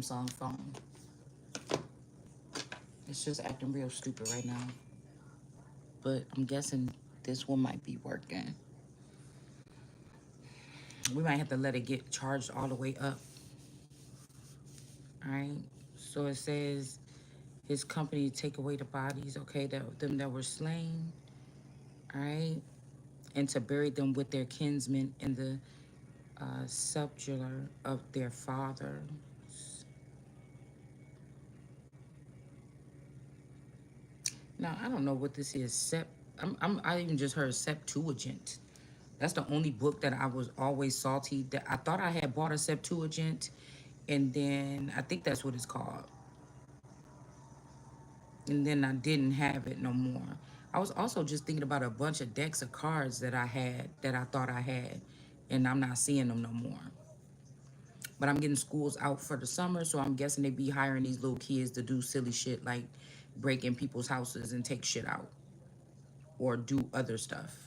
Samsung phone. It's just acting real stupid right now. But I'm guessing this one might be working. We might have to let it get charged all the way up. All right. So it says his company take away the bodies, okay, that them that were slain, all right, and to bury them with their kinsmen in the sepulchre of their father. Now I don't know what this is. I even just heard Septuagint. That's the only book that I was always salty that I thought I had bought a Septuagint, and then I think that's what it's called. And then I didn't have it no more. I was also just thinking about a bunch of decks of cards that I had that I thought I had, and I'm not seeing them no more. But I'm getting schools out for the summer, so I'm guessing they be hiring these little kids to do silly shit like break in people's houses and take shit out or do other stuff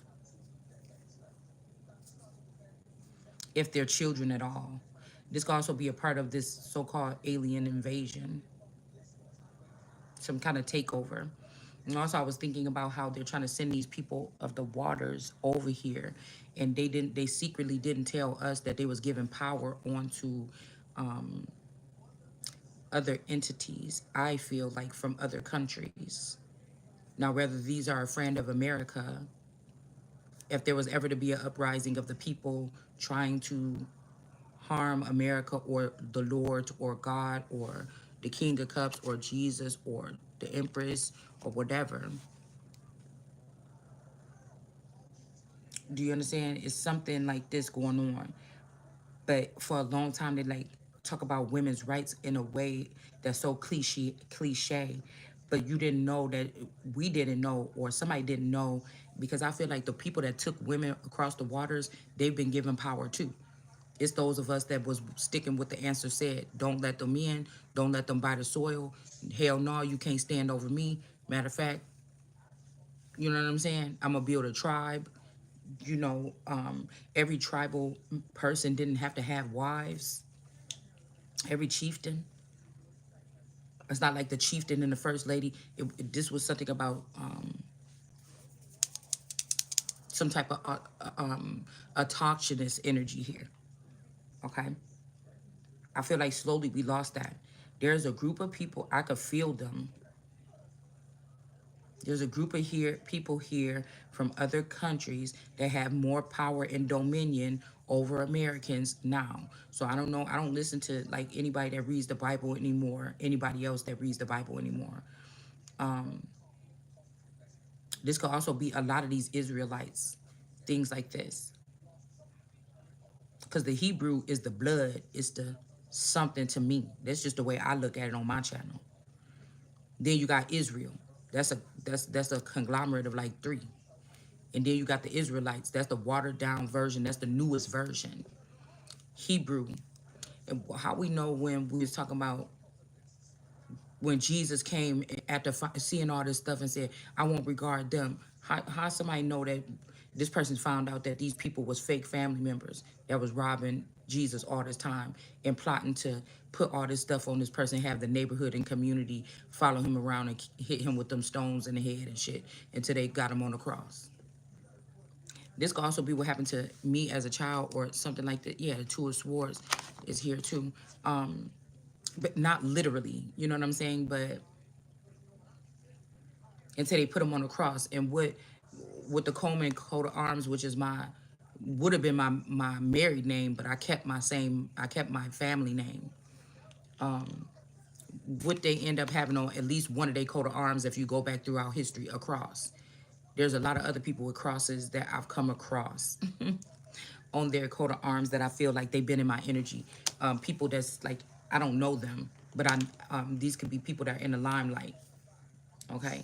if they're children at all. This could also be a part of this so-called alien invasion, some kind of takeover. And also, I was thinking about how they're trying to send these people of the waters over here, and they secretly didn't tell us that they was giving power onto other entities. I feel like from other countries. Now, whether these are a friend of America, if there was ever to be an uprising of the people trying to harm America or the Lord or God or the King of Cups or Jesus or the Empress or whatever. Do you understand? It's something like this going on. But for a long time, they like talk about women's rights in a way that's so cliche. But you didn't know that we didn't know, or somebody didn't know, because I feel like the people that took women across the waters, they've been given power too. It's those of us that was sticking with the answer said, don't let them in, don't let them buy the soil. Hell no, you can't stand over me. Matter of fact, you know what I'm saying? I'm gonna build a tribe. You know, every tribal person didn't have to have wives. Every chieftain. It's not like the chieftain and the first lady. This was something about some type of autochthonous energy here. Okay, I feel like slowly we lost that. There's a group of people, I could feel them. There's a group of people here from other countries that have more power and dominion over Americans now. So I don't know. I don't listen to like anybody that reads the Bible anymore. Anybody else that reads the Bible anymore. This could also be a lot of these Israelites, things like this, because the Hebrew is the blood. It's the something to me. That's just the way I look at it on my channel. Then you got Israel. That's a conglomerate of like three. And then you got the Israelites. That's the watered down version. That's the newest version. Hebrew. And how we know when we was talking about when Jesus came after seeing all this stuff and said, I won't regard them. How somebody know that this person found out that these people was fake family members that was robbing Jesus all this time and plotting to put all this stuff on this person, have the neighborhood and community follow him around and hit him with them stones in the head and shit until they got him on the cross. This could also be what happened to me as a child or something like that. Yeah, the Two of Swords is here too. But not literally, you know what I'm saying? But until they put him on the cross. And with the Coleman coat of arms, which is would have been my married name, but I kept my family name. Would they end up having on at least one of their coat of arms if you go back throughout history a cross? There's a lot of other people with crosses that I've come across on their coat of arms that I feel like they've been in my energy. People that's like, I don't know them, but these could be people that are in the limelight. Okay.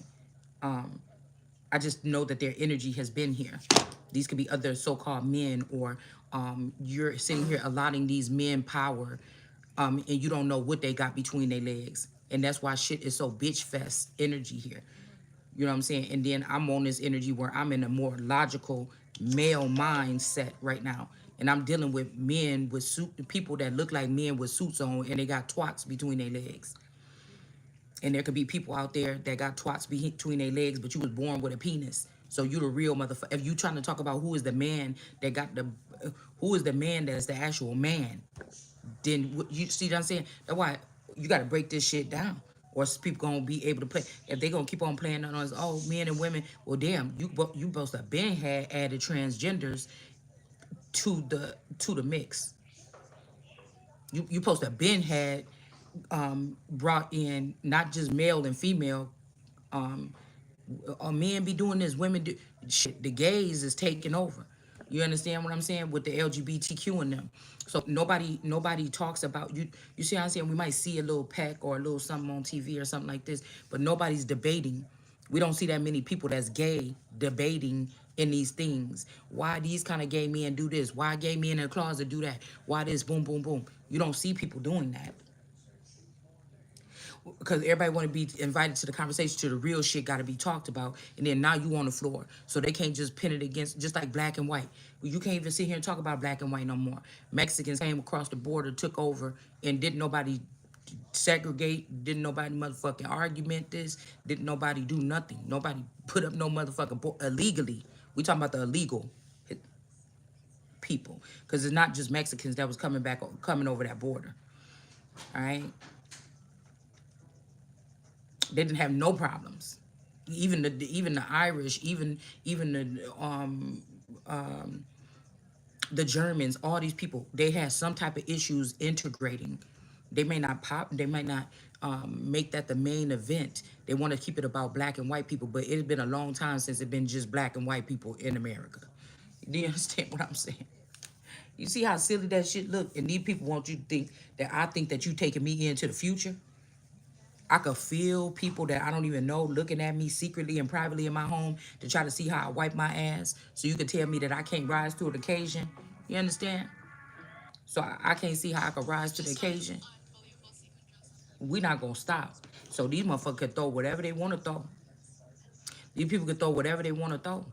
I just know that their energy has been here. These could be other so-called men, or you're sitting here allotting these men power, and you don't know what they got between their legs. And that's why shit is so bitch fest energy here. You know what I'm saying? And then I'm on this energy where I'm in a more logical male mindset right now. And I'm dealing with men with suit, people that look like men with suits on, and they got twats between their legs. And there could be people out there that got twats between their legs, but you was born with a penis. So you the real motherfucker. If you trying to talk about who is the man that got the, who is the man that's the actual man, then you see what I'm saying? That's why you got to break this shit down, or people gonna be able to play. If they gonna keep on playing on us, oh, men and women. Well, damn, you supposed to been had added transgenders to the mix. You supposed to been had brought in not just male and female. Um, Men be doing this, women do shit. The gays is taking over. You understand what I'm saying with the LGBTQ in them? So nobody talks about you. You see what I'm saying? We might see a little peck or a little something on TV or something like this, but nobody's debating. We don't see that many people that's gay debating in these things. Why these kind of gay men do this? Why gay men in the closet do that? Why this boom boom boom? You don't see people doing that because everybody want to be invited to the conversation, to the real shit got to be talked about, and then now you on the floor, so they can't just pin it against, just like black and white. Well, you can't even sit here and talk about black and white no more. Mexicans came across the border, took over, and didn't nobody segregate, didn't nobody motherfucking argument this, didn't nobody do nothing, nobody put up no motherfucking illegally. We talking about the illegal people, because it's not just Mexicans that was coming over that border. All right, they didn't have no problems. Even the Irish, even the Germans, all these people, they had some type of issues integrating. They may not pop, they might not make that the main event. They want to keep it about black and white people, but it's been a long time since it's been just black and white people in America. Do you understand what I'm saying? You see how silly that shit look? And these people want you to think that I think that you taking me into the future. I could feel people that I don't even know looking at me secretly and privately in my home to try to see how I wipe my ass. So you can tell me that I can't rise to an occasion. You understand? So I can't see how I could rise to the occasion. We not gonna stop. So these motherfuckers can throw whatever they want to throw. These people can throw whatever they want to throw.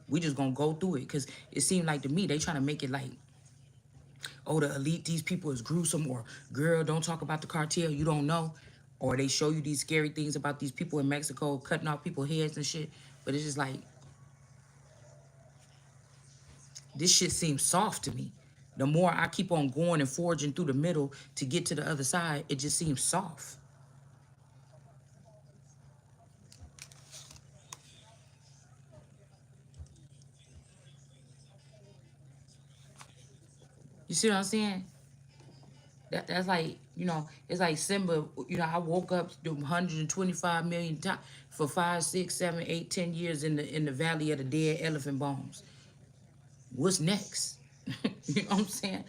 We just gonna go through it because it seemed like to me they trying to make it like, oh, the elite, these people is gruesome, or girl, don't talk about the cartel, you don't know. Or they show you these scary things about these people in Mexico cutting off people's heads and shit. But it's just like, this shit seems soft to me. The more I keep on going and forging through the middle to get to the other side, it just seems soft. You see what I'm saying? That's like, it's like Simba. I woke up to 125 million times for 5, 6, 7, 8, 10 years in the valley of the dead elephant bones. What's next? You know what I'm saying?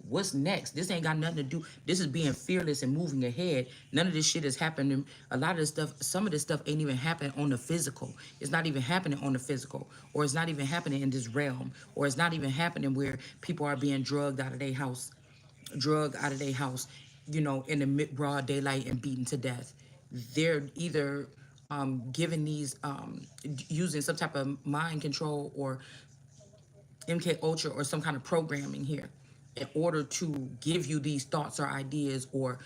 What's next? This ain't got nothing to do. This is being fearless and moving ahead. None of this shit is happening. A lot of this stuff, some of this stuff ain't even happening on the physical. It's not even happening on the physical, or it's not even happening in this realm, or it's not even happening where people are being drugged out of their house, in the broad daylight and beaten to death. They're either giving these, using some type of mind control or MK Ultra or some kind of programming here in order to give you these thoughts or ideas, or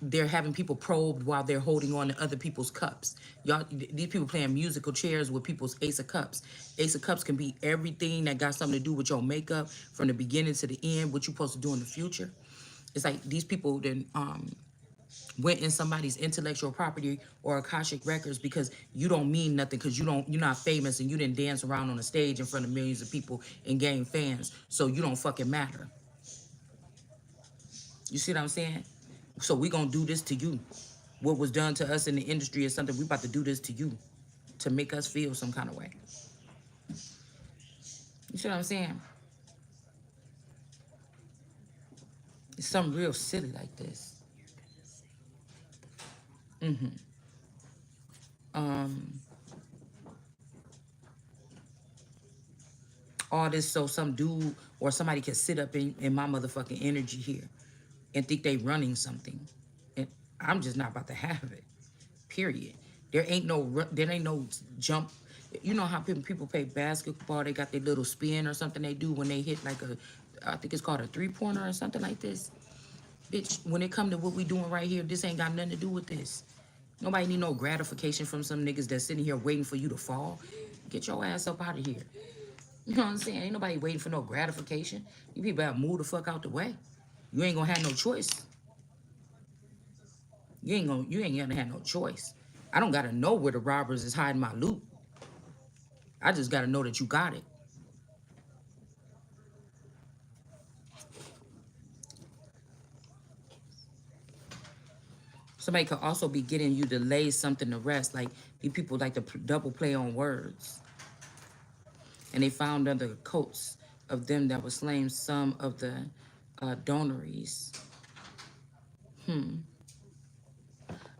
they're having people probed while they're holding on to other people's cups. Y'all, these people playing musical chairs with people's ace of cups. Ace of cups can be everything that got something to do with your makeup from the beginning to the end, what you're supposed to do in the future. It's like these people then went in somebody's intellectual property or Akashic records because you don't mean nothing, because you're not famous and you didn't dance around on a stage in front of millions of people and gain fans, so you don't fucking matter. You see what I'm saying? So we gonna do this to you. What was done to us in the industry is something we about to do this to you to make us feel some kind of way. You see what I'm saying? It's something real silly like this. Um, all this so some dude or somebody can sit up in my motherfucking energy here and think they running something, and I'm just not about to have it. Period. There ain't no jump. You know how people play basketball? They got their little spin or something they do when they hit like a, I think it's called a 3-pointer or something like this. Bitch, when it come to what we doing right here, this ain't got nothing to do with this. Nobody need no gratification from some niggas that's sitting here waiting for you to fall. Get your ass up out of here. You know what I'm saying? Ain't nobody waiting for no gratification. You people gotta move the fuck out the way. You ain't gonna have no choice. You ain't gonna have no choice. I don't gotta know where the robbers is hiding my loot. I just gotta know that you got it. Somebody could also be getting you to lay something to rest. Like these people like to double play on words. And they found under the coats of them that were slain some of the donaries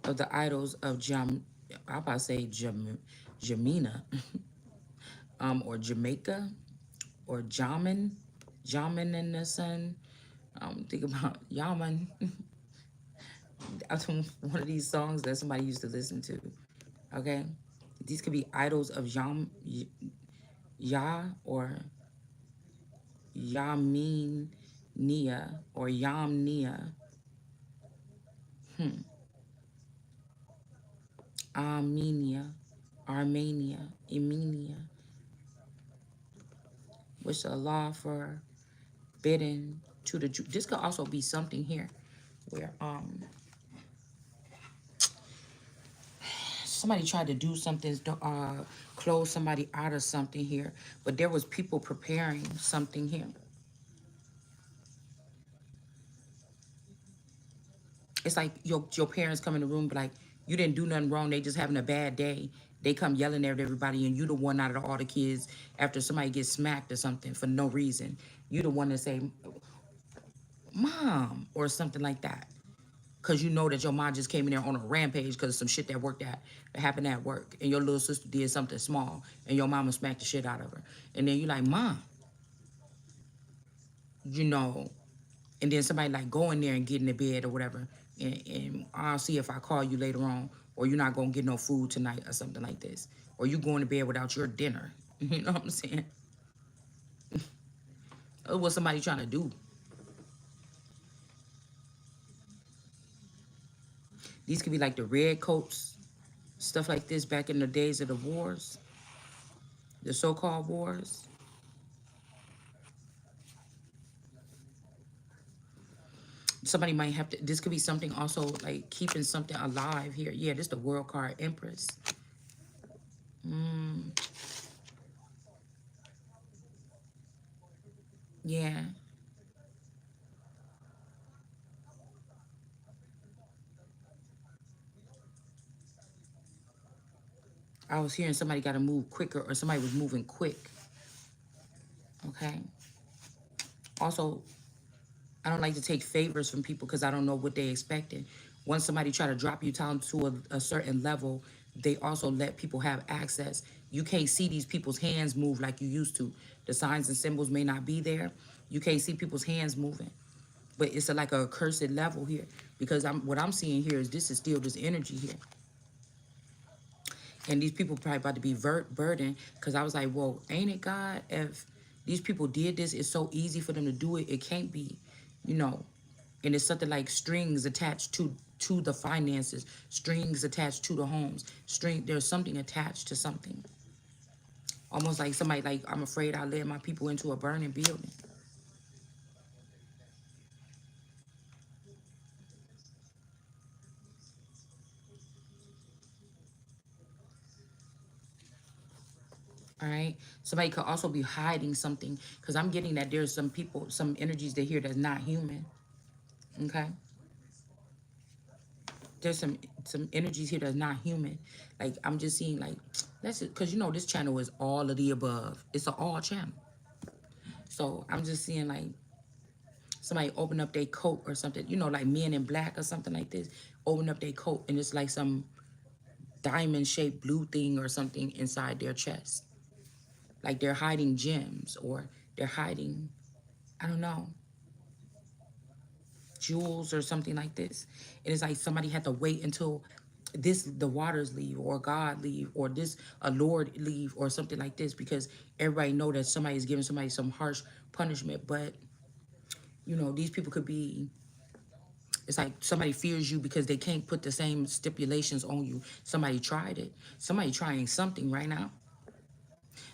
of the idols of I about to say Jamina, or Jamaica, or Jamin and the son. Think about Yaman. That's one of these songs that somebody used to listen to. Okay, these could be idols of Yah or Yamin Nia or Yam Nia. Armenia, Armenia, which the law for bidding to the Jew. This could also be something here where somebody tried to do something to close somebody out of something here, but there was people preparing something here. It's like your parents come in the room, but like you didn't do nothing wrong. They just having a bad day. They come yelling at everybody, and you the one out of all the kids after somebody gets smacked or something for no reason. You the one that say, "Mom," or something like that, because you know that your mom just came in there on a rampage because of some shit that happened at work, and your little sister did something small, and your mama smacked the shit out of her, and then you like, "Mom," you know, and then somebody like go in there and get in the bed or whatever, and I'll see if I call you later on, or you're not gonna get no food tonight or something like this, or you going to bed without your dinner. You know what I'm saying? What somebody trying to do. These could be like the red coats, stuff like this back in the days of the wars, the so-called wars. Somebody might have to, this could be something also like keeping something alive here. Yeah, this is the world card, Empress. Yeah, I was hearing somebody got to move quicker, or somebody was moving quick. Okay. Also, I don't like to take favors from people because I don't know what they expected. Once somebody try to drop you down to a certain level, they also let people have access. You can't see these people's hands move like you used to. The signs and symbols may not be there. You can't see people's hands moving. But it's like a accursed level here, because what I'm seeing here is this is still this energy here. And these people probably about to be burdened, because I was like, well, ain't it God? If these people did this, it's so easy for them to do it. It can't be, you know. And it's something like strings attached to the finances, strings attached to the homes, there's something attached to something. Almost like somebody like, I'm afraid I led my people into a burning building. All right. Somebody could also be hiding something, because I'm getting that there's some people, some energies that here that's not human. Okay. There's some energies here that's not human. Like I'm just seeing like, that's it, because you know this channel is all of the above. It's an all channel. So I'm just seeing like somebody open up their coat or something, you know, like Men in Black or something like this. Open up their coat and it's like some diamond shaped blue thing or something inside their chest. Like they're hiding gems, or they're hiding, I don't know, jewels or something like this. And it's like somebody had to wait until this the waters leave or God leave or this a Lord leave or something like this, because everybody know that somebody's giving somebody some harsh punishment. But these people could be, it's like somebody fears you because they can't put the same stipulations on you. Somebody tried it. Somebody trying something right now.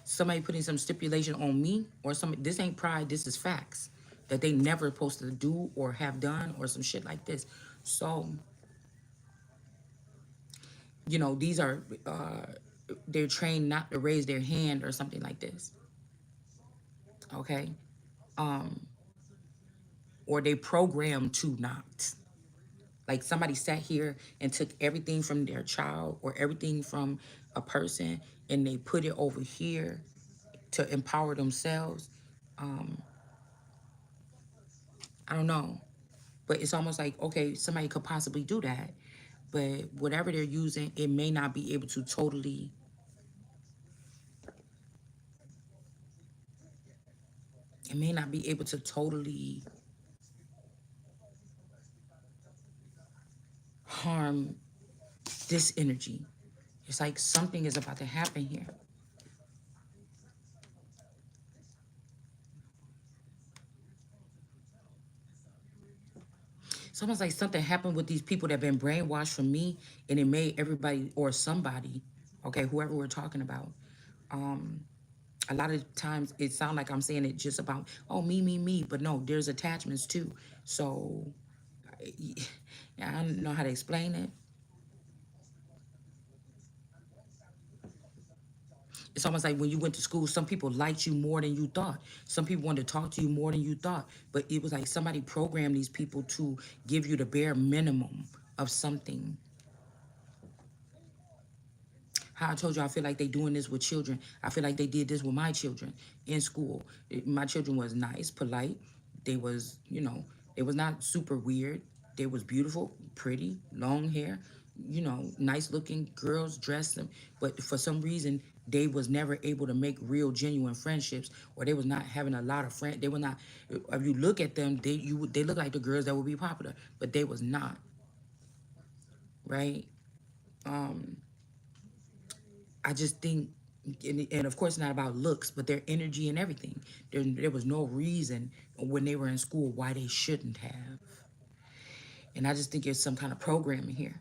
Somebody putting some stipulation on me or something. This ain't pride, this is facts that they never supposed to do or have done or some shit like this. So these are they're trained not to raise their hand or something like this. Okay. Or they programmed to not. Like somebody sat here and took everything from their child or everything from a person and they put it over here to empower themselves. I don't know. But it's almost like, okay, somebody could possibly do that. But whatever they're using, it may not be able to totally, it may not be able to totally harm this energy. It's like something is about to happen here. It's almost like something happened with these people that have been brainwashed from me, and it made everybody or somebody, okay, whoever we're talking about. A lot of times it sounds like I'm saying it just about, oh, me, but no, there's attachments too. So I don't know how to explain it. It's almost like when you went to school, some people liked you more than you thought. Some people wanted to talk to you more than you thought. But it was like somebody programmed these people to give you the bare minimum of something. How I told you, I feel like they doing this with children. I feel like they did this with my children in school. My children was nice, polite. They was, they was not super weird. They was beautiful, pretty, long hair, nice looking girls, dressed them. But for some reason, they was never able to make real, genuine friendships, or they was not having a lot of friends. They were not. If you look at them, they look like the girls that would be popular, but they was not, right? I just think, and of course, not about looks, but their energy and everything. There was no reason when they were in school why they shouldn't have. And I just think there's some kind of programming here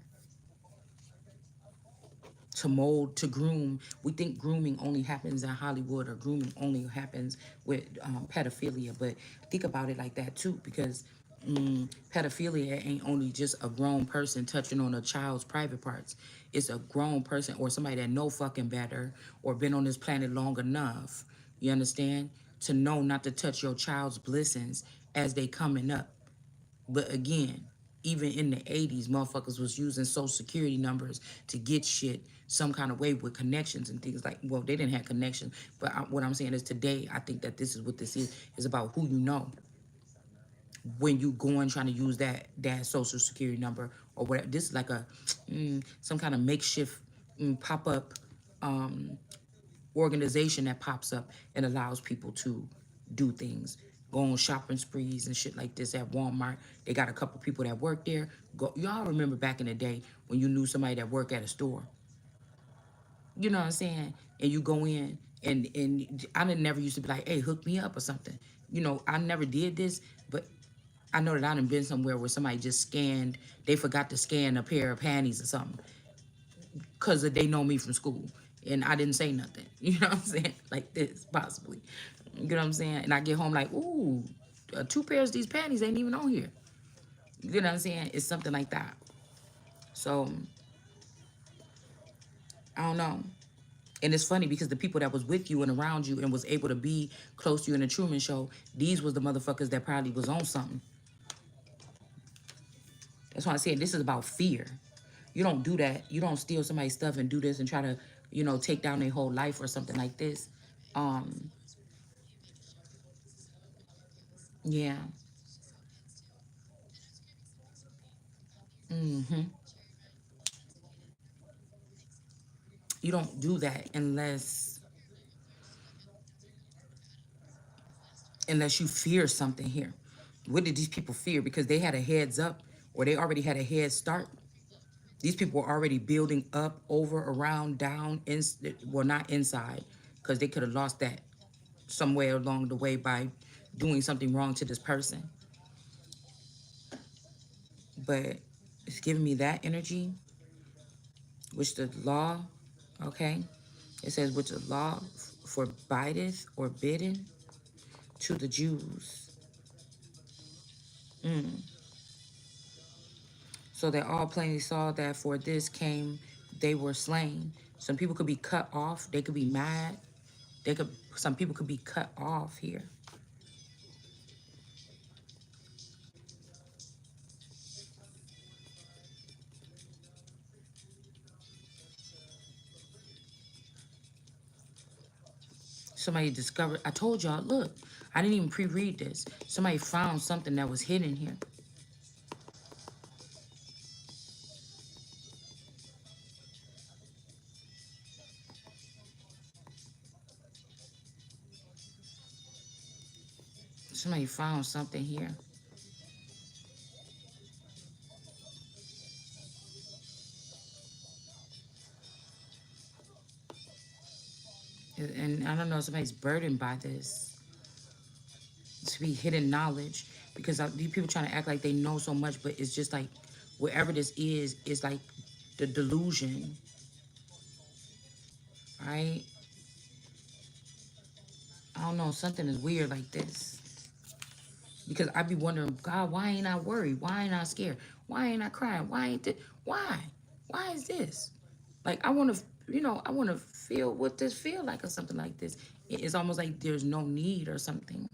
to mold, to groom. We think grooming only happens in Hollywood or grooming only happens with pedophilia, but think about it like that too, because pedophilia ain't only just a grown person touching on a child's private parts. It's a grown person or somebody that know fucking better or been on this planet long enough, you understand, to know not to touch your child's blessings as they coming up. But again, even in the 80s, motherfuckers was using social security numbers to get shit some kind of way with connections and things like, well, they didn't have connections. But what I'm saying is today, I think that this is what this is about who you know when you go and trying to use that social security number or whatever. This is like a some kind of makeshift pop-up organization that pops up and allows people to do things, go on shopping sprees and shit like this at Walmart. They got a couple people that work there. Go, y'all remember back in the day when you knew somebody that worked at a store, you know what I'm saying, and you go in and I didn't never used to be like, hey, hook me up or something. I never did this, but I know that I done been somewhere where somebody just scanned, they forgot to scan a pair of panties or something because they know me from school and I didn't say nothing. You know what I'm saying? Like this, possibly. You know what I'm saying? And I get home like, ooh, two pairs of these panties ain't even on here. You know what I'm saying? It's something like that. So, I don't know. And it's funny because the people that was with you and around you and was able to be close to you in the Truman Show, these was the motherfuckers that probably was on something. That's why I said this is about fear. You don't do that. You don't steal somebody's stuff and do this and try to, take down their whole life or something like this. Um, yeah. You don't do that unless you fear something here. What did these people fear? Because they had a heads up or they already had a head start. These people were already building up, over, around, down, well, not inside, because they could have lost that somewhere along the way by doing something wrong to this person. But it's giving me that energy, which the law, okay? It says, which the law forbideth or bidden to the Jews. So they all plainly saw that for this came they were slain. Some people could be cut off. They could be mad. Some people could be cut off here. Somebody discovered, I told y'all, look, I didn't even pre-read this. Somebody found something that was hidden here. Somebody found something here. And I don't know, somebody's burdened by this. To be hidden knowledge. Because these people trying to act like they know so much, but it's just like, wherever this is like the delusion, right? I don't know, something is weird like this. Because I be wondering, God, why ain't I worried? Why ain't I scared? Why ain't I crying? Why ain't this? Why? Why is this? Like, I want to, I want to feel what this feel like or something like this. It's almost like there's no need or something.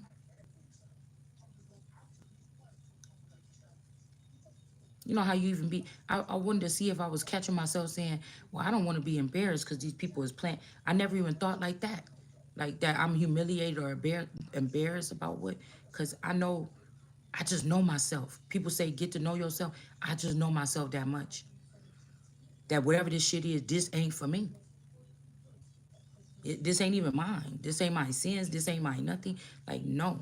You know how you even be, I wanted to see if I was catching myself saying, well, I don't want to be embarrassed because these people is playing. I never even thought like that. Like that I'm humiliated or embarrassed about what, because I just know myself. People say get to know yourself. I just know myself that much. That whatever this shit is, this ain't for me. This ain't even mine. This ain't my sins. This ain't my nothing. Like, no.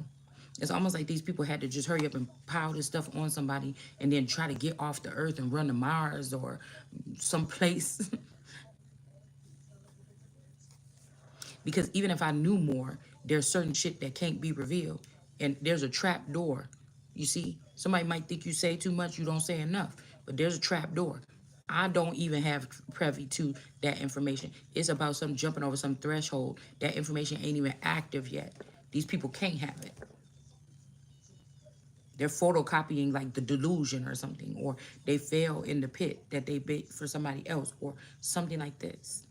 It's almost like these people had to just hurry up and pile this stuff on somebody and then try to get off the earth and run to Mars or someplace. Because even if I knew more, there's certain shit that can't be revealed. And there's a trap door. You see, somebody might think you say too much, you don't say enough. But there's a trap door. I don't even have privy to that information. It's about some jumping over some threshold. That information ain't even active yet. These people can't have it. They're photocopying like the delusion or something, or they fell in the pit that they bit for somebody else, or something like this.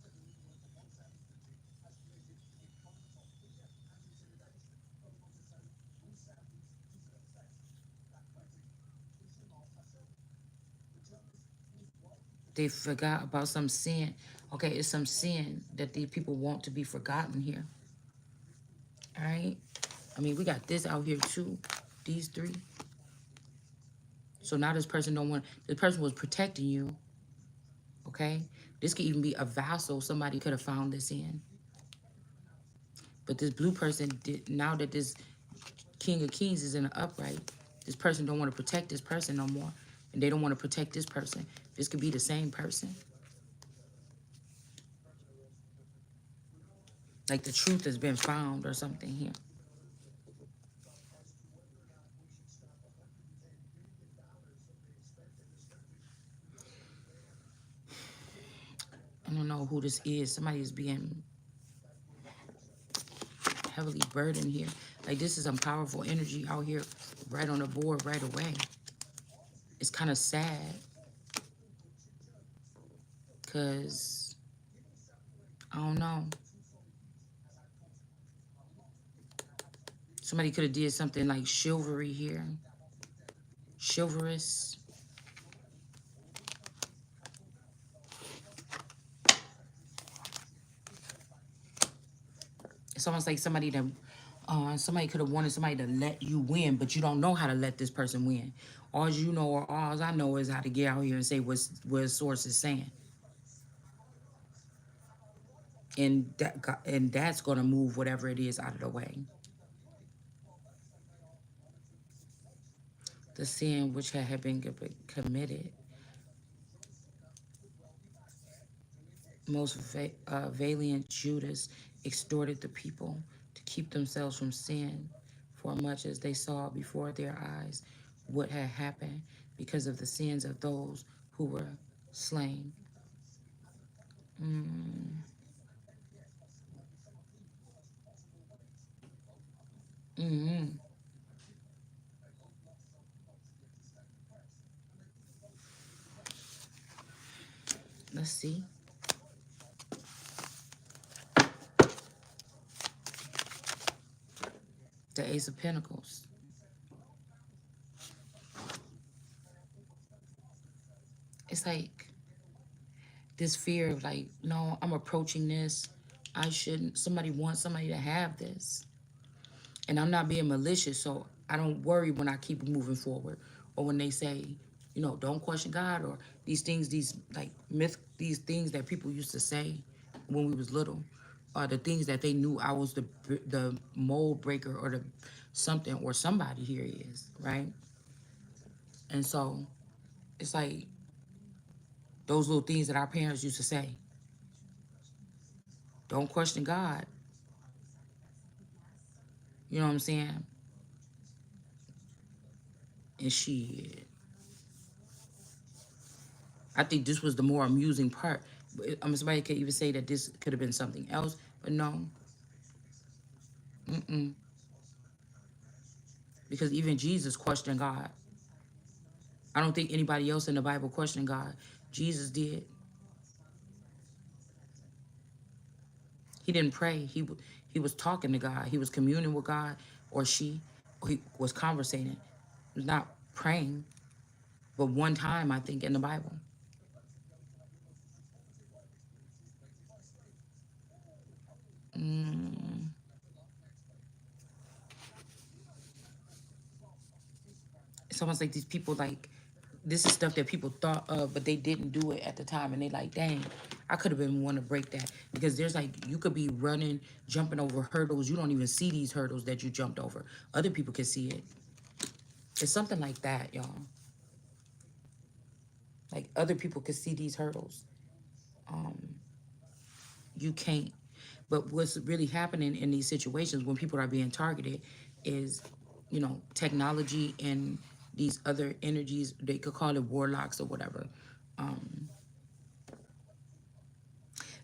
They forgot about some sin. Okay, it's some sin that these people want to be forgotten here. All right. I mean, we got this out here too. These three. So now this person don't want. This person was protecting you. Okay. This could even be a vassal somebody could have found this in. But this blue person did. Now that this King of Kings is in the upright, this person don't want to protect this person no more, and they don't want to protect this person. This could be the same person. Like the truth has been found or something here. I don't know who this is. Somebody is being heavily burdened here. Like this is some powerful energy out here right on the board right away. It's kind of sad because I don't know. Somebody could have did something like chivalry here. Chivalrous. It's almost like somebody could have wanted somebody to let you win, but you don't know how to let this person win. All you know, or all I know, is how to get out here and say what a source is saying, and that's gonna move whatever it is out of the way. The sin which had been committed. Most valiant Judas extorted the people to keep themselves from sin, for much as they saw before their eyes what had happened because of the sins of those who were slain. Mm, mm, let's see. The Ace of Pentacles. It's like this fear of like, no, I'm approaching this. I shouldn't. Somebody wants somebody to have this. And I'm not being malicious, so I don't worry when I keep moving forward, or when they say, don't question God, or these things, these like these things that people used to say when we was little, or the things that they knew I was the mold breaker or the something or somebody here is right. And so it's like those little things that our parents used to say. Don't question God. You know what I'm saying? And I think this was the more amusing part. I mean, somebody could even say that this could have been something else, but no, mm-mm. Because even Jesus questioned God. I don't think anybody else in the Bible questioned God. Jesus did. He didn't pray. He was talking to God. He was communing with God, or he was conversating. He was not praying, but one time I think in the Bible. Mm. It's almost like these people like this is stuff that people thought of, but they didn't do it at the time, and they like, dang, I could have been one to break that because there's like you could be running, jumping over hurdles. You don't even see these hurdles that you jumped over. Other people can see it. It's something like that, y'all. Like other people could see these hurdles. Um, you can't. But what's really happening in these situations when people are being targeted is, technology and these other energies. They could call it warlocks or whatever. Um,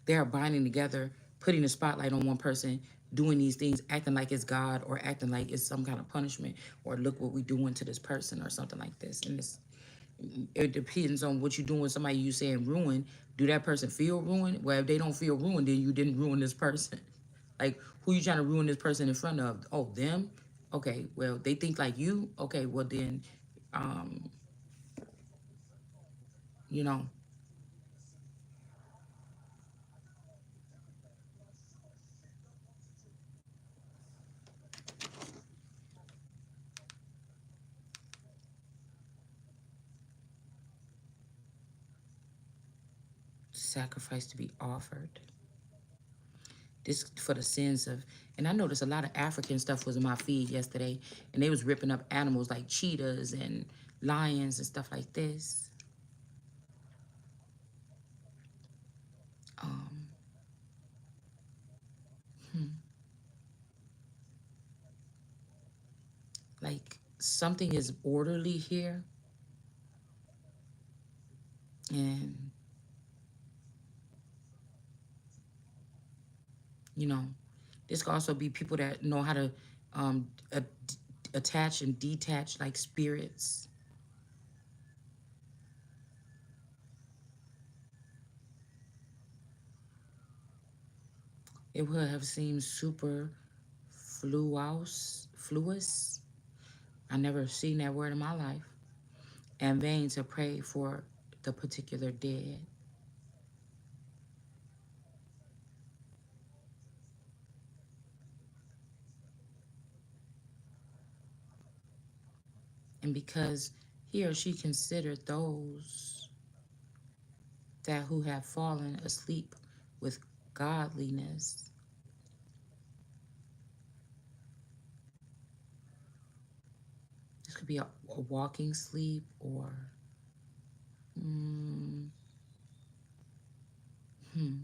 they're binding together, putting a spotlight on one person, doing these things, acting like it's God or acting like it's some kind of punishment or look what we doing to this person or something like this. And it depends on what you're doing with somebody you saying ruin. Do that person feel ruined? Well, if they don't feel ruined, then you didn't ruin this person. Like, who you trying to ruin this person in front of? Oh, them? Okay, well, they think like you? Okay, well then, um, you know, sacrifice to be offered. This for the sins of, and I noticed a lot of African stuff was in my feed yesterday, and they was ripping up animals like cheetahs and lions and stuff like this. Um, hmm, like something is orderly here, and you know, this could also be people that know how to um, a- attach and detach like spirits. It would have seemed super fluous. I never seen that word in my life. And vain to pray for the particular dead. And because he or she considered those that who have fallen asleep with godliness. This could be a walking sleep or mm, hmm.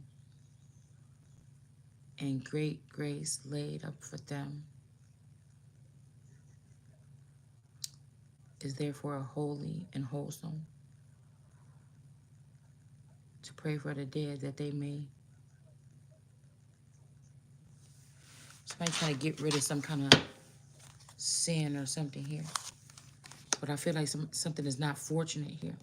and great grace laid up for them is therefore holy and wholesome, to pray for the dead that they may. Somebody trying to get rid of some kind of sin or something here. But I feel like something is not fortunate here.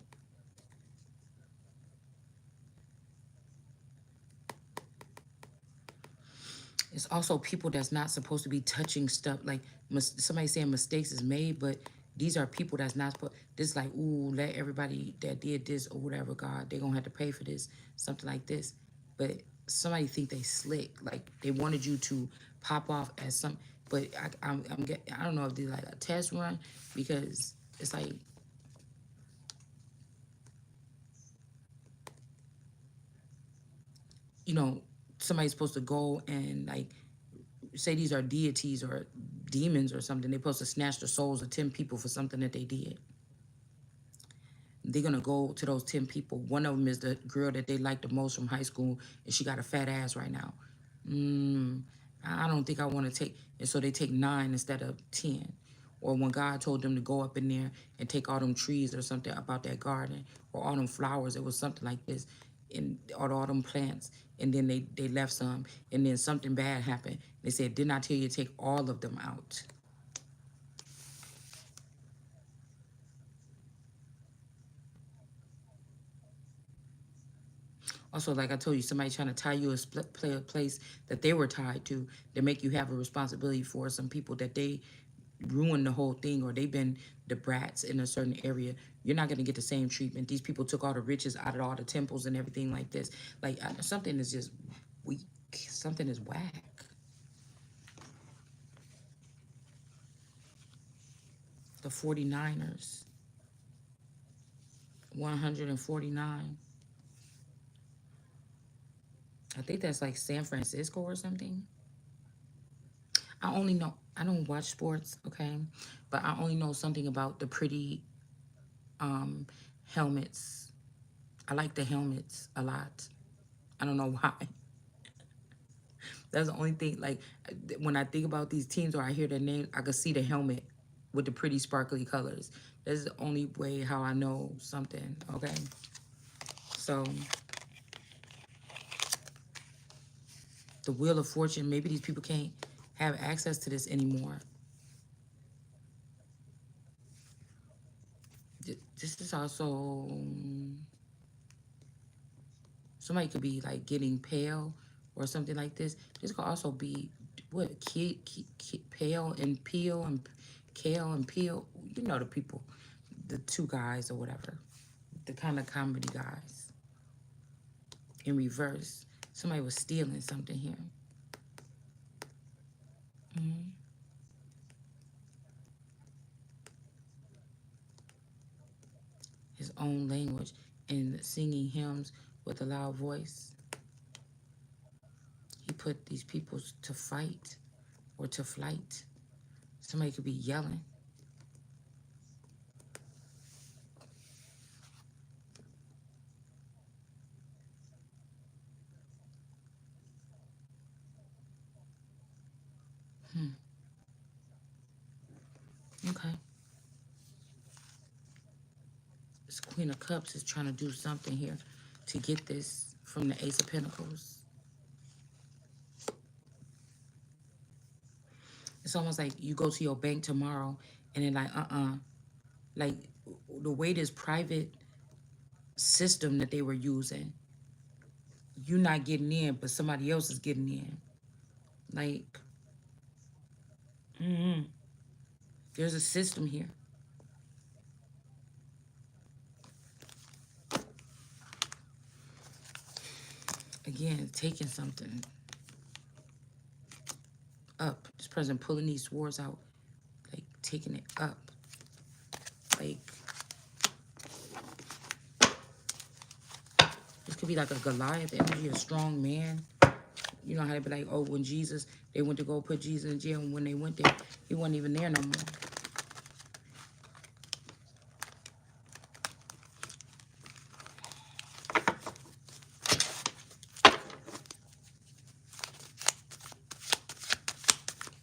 It's also people that's not supposed to be touching stuff. Like somebody saying mistakes is made, but these are people that's not supposed. This is like, ooh, let everybody that did this or whatever, God, they're gonna have to pay for this, something like this. But somebody think they slick, like they wanted you to pop off as some. But I don't know if they like a test run, because it's like, you know, somebody's supposed to go and like say these are deities or demons or something. They're supposed to snatch the souls of 10 people for something that they did. They're gonna go to those 10 people. One of them is the girl that they liked the most from high school, and she got a fat ass right now. I don't think I want to take. And so they take 9 instead of 10. Or when God told them to go up in there and take all them trees or something about that garden, or all them flowers, it was something like this, and all them plants. And then they left some, and then something bad happened. They said, "Didn't I tell you to take all of them out?" Also, like I told you, somebody trying to tie you a play a place that they were tied to make you have a responsibility for some people that they ruined the whole thing, or they've been the brats in a certain area. You're not going to get the same treatment. These people took all the riches out of all the temples and everything like this. Like something is just weak. Something is whack. The 49ers, 149. I think that's like San Francisco or something. I only know, I don't watch sports, okay? But I only know something about the pretty um, helmets. I like the helmets a lot. I don't know why. That's the only thing. Like when I think about these teams or I hear their name, I can see the helmet with the pretty sparkly colors. That's the only way how I know something, okay? So the Wheel of Fortune, maybe these people can't have access to this anymore. This is also, somebody could be like getting pale or something like this. This could also be what pale and peel and kale and peel. You know the people, the two guys or whatever, the kind of comedy guys. In reverse, somebody was stealing something here. Mm-hmm. His own language and singing hymns with a loud voice. He put these people to fight or to flight. Somebody could be yelling. Okay. This Queen of Cups is trying to do something here to get this from the Ace of Pentacles. It's almost like you go to your bank tomorrow and then like the way this private system that they were using, you're not getting in, but somebody else is getting in. Like, there's a system here. Again, taking something up. This person pulling these swords out, like taking it up. Like, this could be like a Goliath energy, a strong man. You know how they be like, oh, when Jesus, they went to go put Jesus in jail, and when they went there, he wasn't even there no more.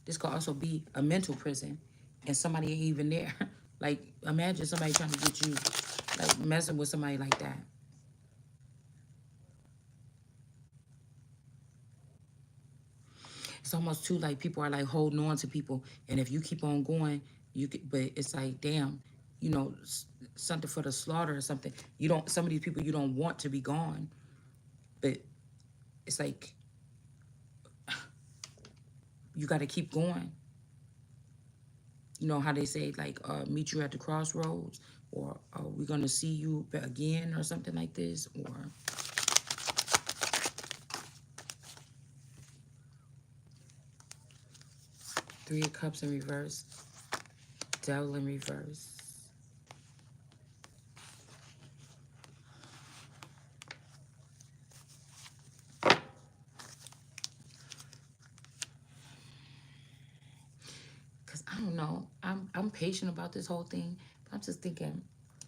This could also be a mental prison, and somebody ain't even there. Like, imagine somebody trying to get you, like messing with somebody like that. It's almost too like people are like holding on to people, and if you keep on going, you could. But it's like, damn, you know, something for the slaughter or something. You don't. Some of these people you don't want to be gone, but it's like you got to keep going. You know how they say like, meet you at the crossroads, or we're gonna see you again, or something like this, or 3 of Cups in reverse, Devil in reverse. Cause I don't know. I'm patient about this whole thing, but I'm just thinking,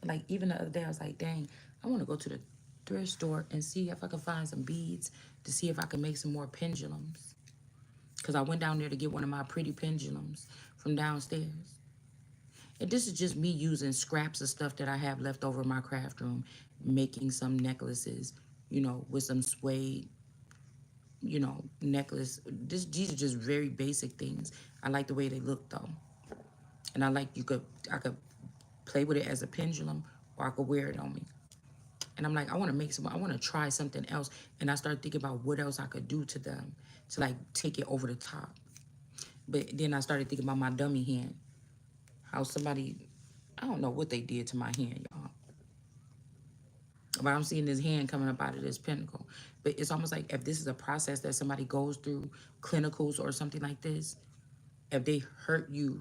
like even the other day I was like, dang, I want to go to the thrift store and see if I can find some beads to see if I can make some more pendulums. Cause I went down there to get one of my pretty pendulums from downstairs. And this is just me using scraps of stuff that I have left over in my craft room, making some necklaces, with some suede, necklace. These are just very basic things. I like the way they look though. And I could play with it as a pendulum, or I could wear it on me. And I'm like, I want to try something else. And I started thinking about what else I could do to them to like take it over the top. But then I started thinking about my dummy hand. How somebody, I don't know what they did to my hand, y'all. But I'm seeing this hand coming up out of this pinnacle. But it's almost like if this is a process that somebody goes through, clinicals or something like this, if they hurt you,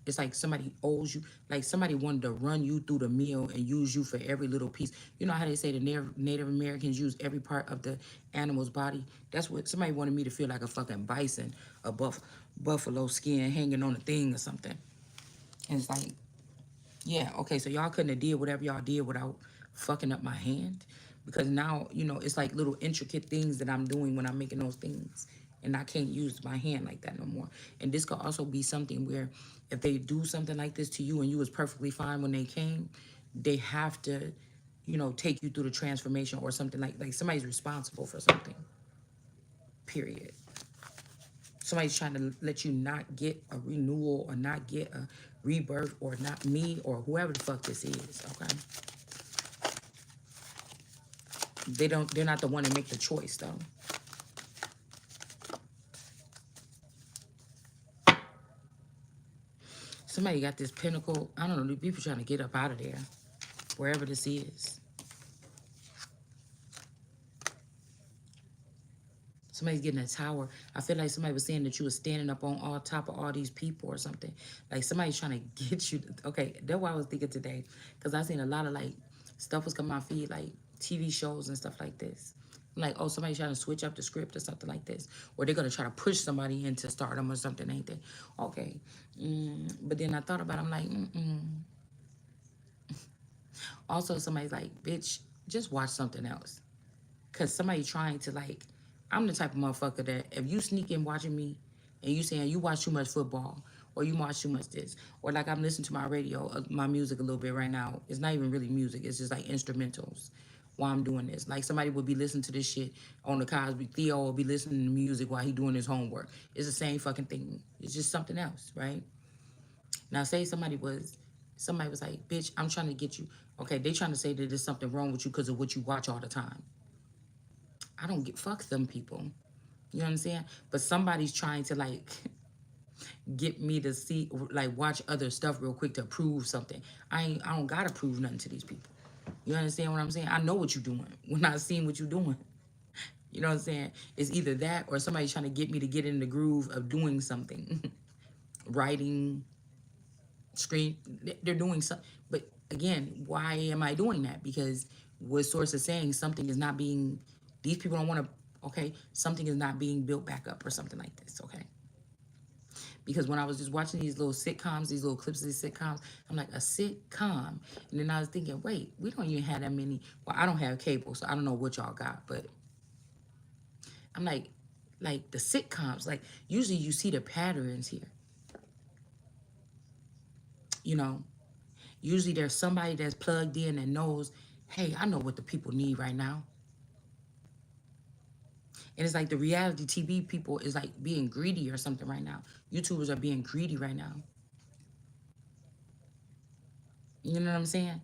it's like somebody owes you, like somebody wanted to run you through the meal and use you for every little piece. You know how they say the Native Americans use every part of the animal's body? That's what somebody wanted me to feel, like a fucking bison, a buffalo skin hanging on a thing or something. And it's like, yeah, okay, so y'all couldn't have did whatever y'all did without fucking up my hand. Because now, it's like little intricate things that I'm doing when I'm making those things. And I can't use my hand like that no more. And this could also be something where if they do something like this to you and you was perfectly fine when they came, they have to, take you through the transformation or something, like somebody's responsible for something. Period. Somebody's trying to let you not get a renewal or not get a rebirth, or not me or whoever the fuck this is, okay? They're not the one to make the choice though. Somebody got this pinnacle. I don't know, the people trying to get up out of there, wherever this is. Somebody's getting a tower. I feel like somebody was saying that you were standing up on all top of all these people or something. Like somebody's trying to get you. Okay, that's what I was thinking today. Because I seen a lot of like stuff was coming on my feed, like TV shows and stuff like this. I'm like, oh, somebody's trying to switch up the script or something like this. Or they're going to try to push somebody into stardom or something, ain't they? Okay. But then I thought about it, I'm like, Also, somebody's like, bitch, just watch something else. Cause somebody trying to like, I'm the type of motherfucker that if you sneak in watching me and you saying you watch too much football or you watch too much this, or like I'm listening to my radio, my music a little bit right now. It's not even really music. It's just like instrumentals while I'm doing this. Like somebody would be listening to this shit on the Cosby. Theo will be listening to music while he doing his homework. It's the same fucking thing. It's just something else, right? Now say somebody was like, bitch, I'm trying to get you. Okay, they trying to say that there's something wrong with you because of what you watch all the time. I don't get fuck them people. You know what I'm saying? But somebody's trying to like get me to see, like watch other stuff real quick to prove something. I don't gotta prove nothing to these people. You understand what I'm saying? I know what you're doing when I seen what you're doing. You know what I'm saying? It's either that or somebody's trying to get me to get in the groove of doing something. Writing, screen, they're doing something. But again, why am I doing that? Because what source is saying something is not being, these people don't want to, okay, something is not being built back up or something like this, okay? Because when I was just watching these little sitcoms, these little clips of these sitcoms, I'm like, a sitcom. And then I was thinking, wait, we don't even have that many. Well, I don't have cable, so I don't know what y'all got, but I'm like, like the sitcoms, like usually you see the patterns here. You know, usually there's somebody that's plugged in and knows, hey, I know what the people need right now. And it's like the reality TV people is like being greedy or something right now. YouTubers are being greedy right now. You know what I'm saying?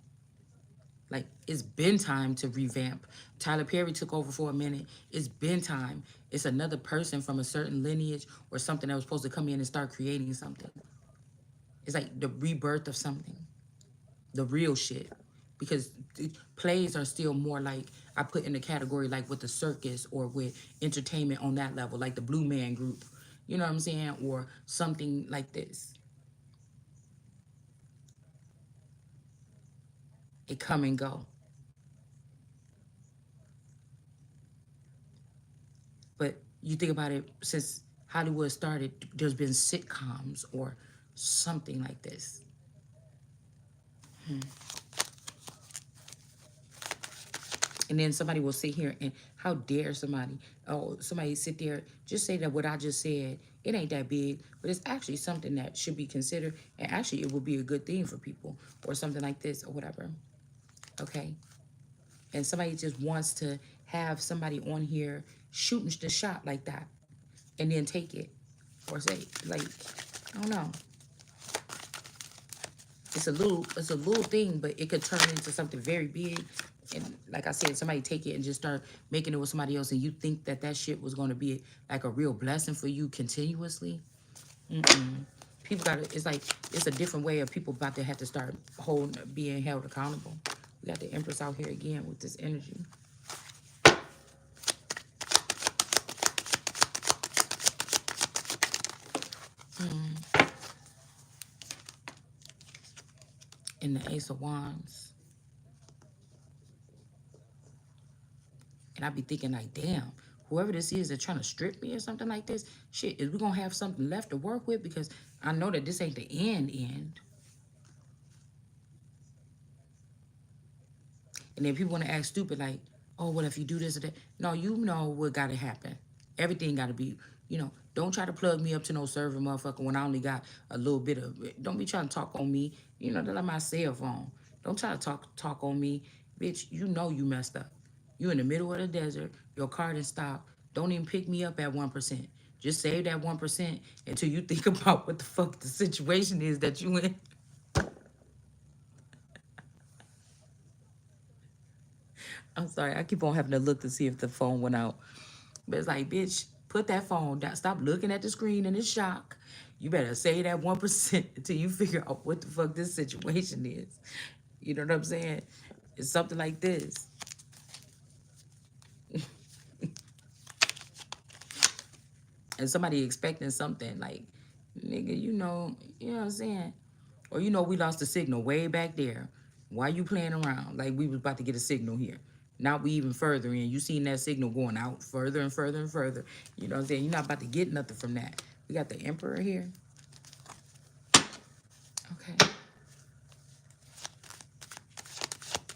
Like, it's been time to revamp. Tyler Perry took over for a minute. It's been time. It's another person from a certain lineage or something that was supposed to come in and start creating something. It's like the rebirth of something, the real shit. Because plays are still more like, I put in the category like with the circus or with entertainment on that level, like the Blue Man Group. You know what I'm saying? Or something like this. It come and go. But you think about it, since Hollywood started, there's been sitcoms or something like this. And then somebody will sit here and how dare somebody, oh, somebody sit there, just say that what I just said, it ain't that big, but it's actually something that should be considered. And actually, it would be a good thing for people or something like this or whatever. Okay. And somebody just wants to have somebody on here shooting the shot like that and then take it or say, like, I don't know. It's a little thing, but it could turn into something very big. And like I said, somebody take it and just start making it with somebody else, and you think that that shit was going to be like a real blessing for you continuously. People got to, it's like, it's a different way of people about to have to start being held accountable. We got the Empress out here again with this energy. And the Ace of Wands. And I be thinking like, damn, whoever this is that's trying to strip me or something like this, shit, is we gonna have something left to work with? Because I know that this ain't the end. And then people want to act stupid like, oh, well, if you do this or that. No, you know what got to happen. Everything got to be, don't try to plug me up to no server, motherfucker, when I only got a little bit of it. Don't be trying to talk on me. They're like my cell phone. Don't try to talk on me. Bitch, you know you messed up. You in the middle of the desert. Your car didn't stop. Don't even pick me up at 1%. Just save that 1% until you think about what the fuck the situation is that you in. I'm sorry. I keep on having to look to see if the phone went out. But it's like, bitch, put that phone down. Stop looking at the screen in shock. You better say that 1% until you figure out what the fuck this situation is. You know what I'm saying? It's something like this. And somebody expecting something like, nigga, you know what I'm saying? Or we lost the signal way back there. Why you playing around? Like we was about to get a signal here. Now we even further in. You seen that signal going out further and further and further. You know what I'm saying? You're not about to get nothing from that. We got the Emperor here. Okay.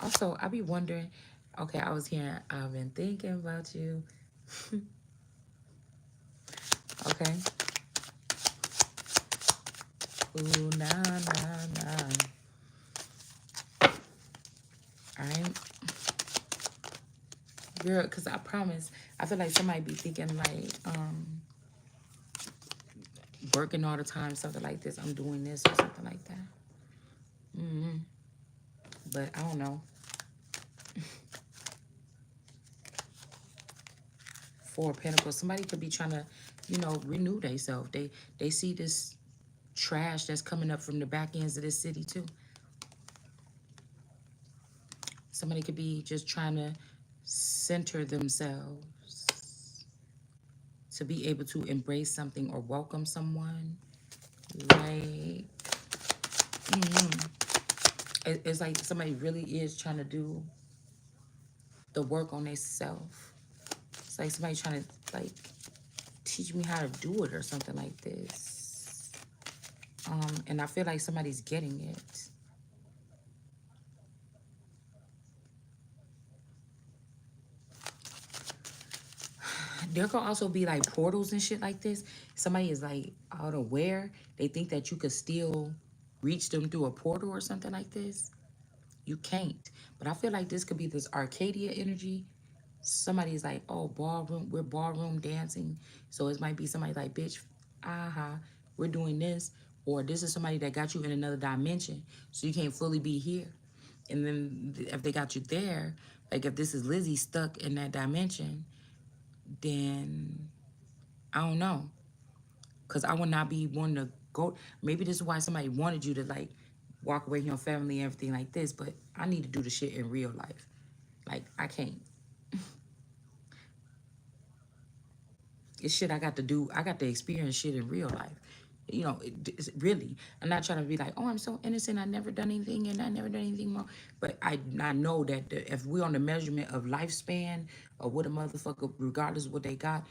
Also, I be wondering, okay, I was hearing, I've been thinking about you. Okay. Ooh, nah, nah, nah. I'm, girl, because I promise, I feel like somebody be thinking like, working all the time, something like this. I'm doing this or something like that. But I don't know. Four of Pentacles. Somebody could be trying to, renew themselves. They see this trash that's coming up from the back ends of this city too. Somebody could be just trying to center themselves to be able to embrace something or welcome someone. Like, it's like somebody really is trying to do the work on themselves. It's like somebody trying to like teach me how to do it or something like this. And I feel like somebody's getting it. There could also be like portals and shit like this. Somebody is like out aware. They think that you could still reach them through a portal or something like this. You can't. But I feel like this could be this Arcadia energy. Somebody's like, oh, ballroom, we're ballroom dancing. So it might be somebody like, bitch, aha, we're doing this. Or this is somebody that got you in another dimension. So you can't fully be here. And then if they got you there, like if this is Lizzie stuck in that dimension, then I don't know. Because I would not be wanting to go. Maybe this is why somebody wanted you to like walk away from your family and everything like this. But I need to do the shit in real life. Like, I can't. It's shit I got to do. I got to experience shit in real life. You know, really. I'm not trying to be like, oh, I'm so innocent. I never done anything and I never done anything wrong. But I know that if we're on the measurement of lifespan or what a motherfucker, regardless of what they got,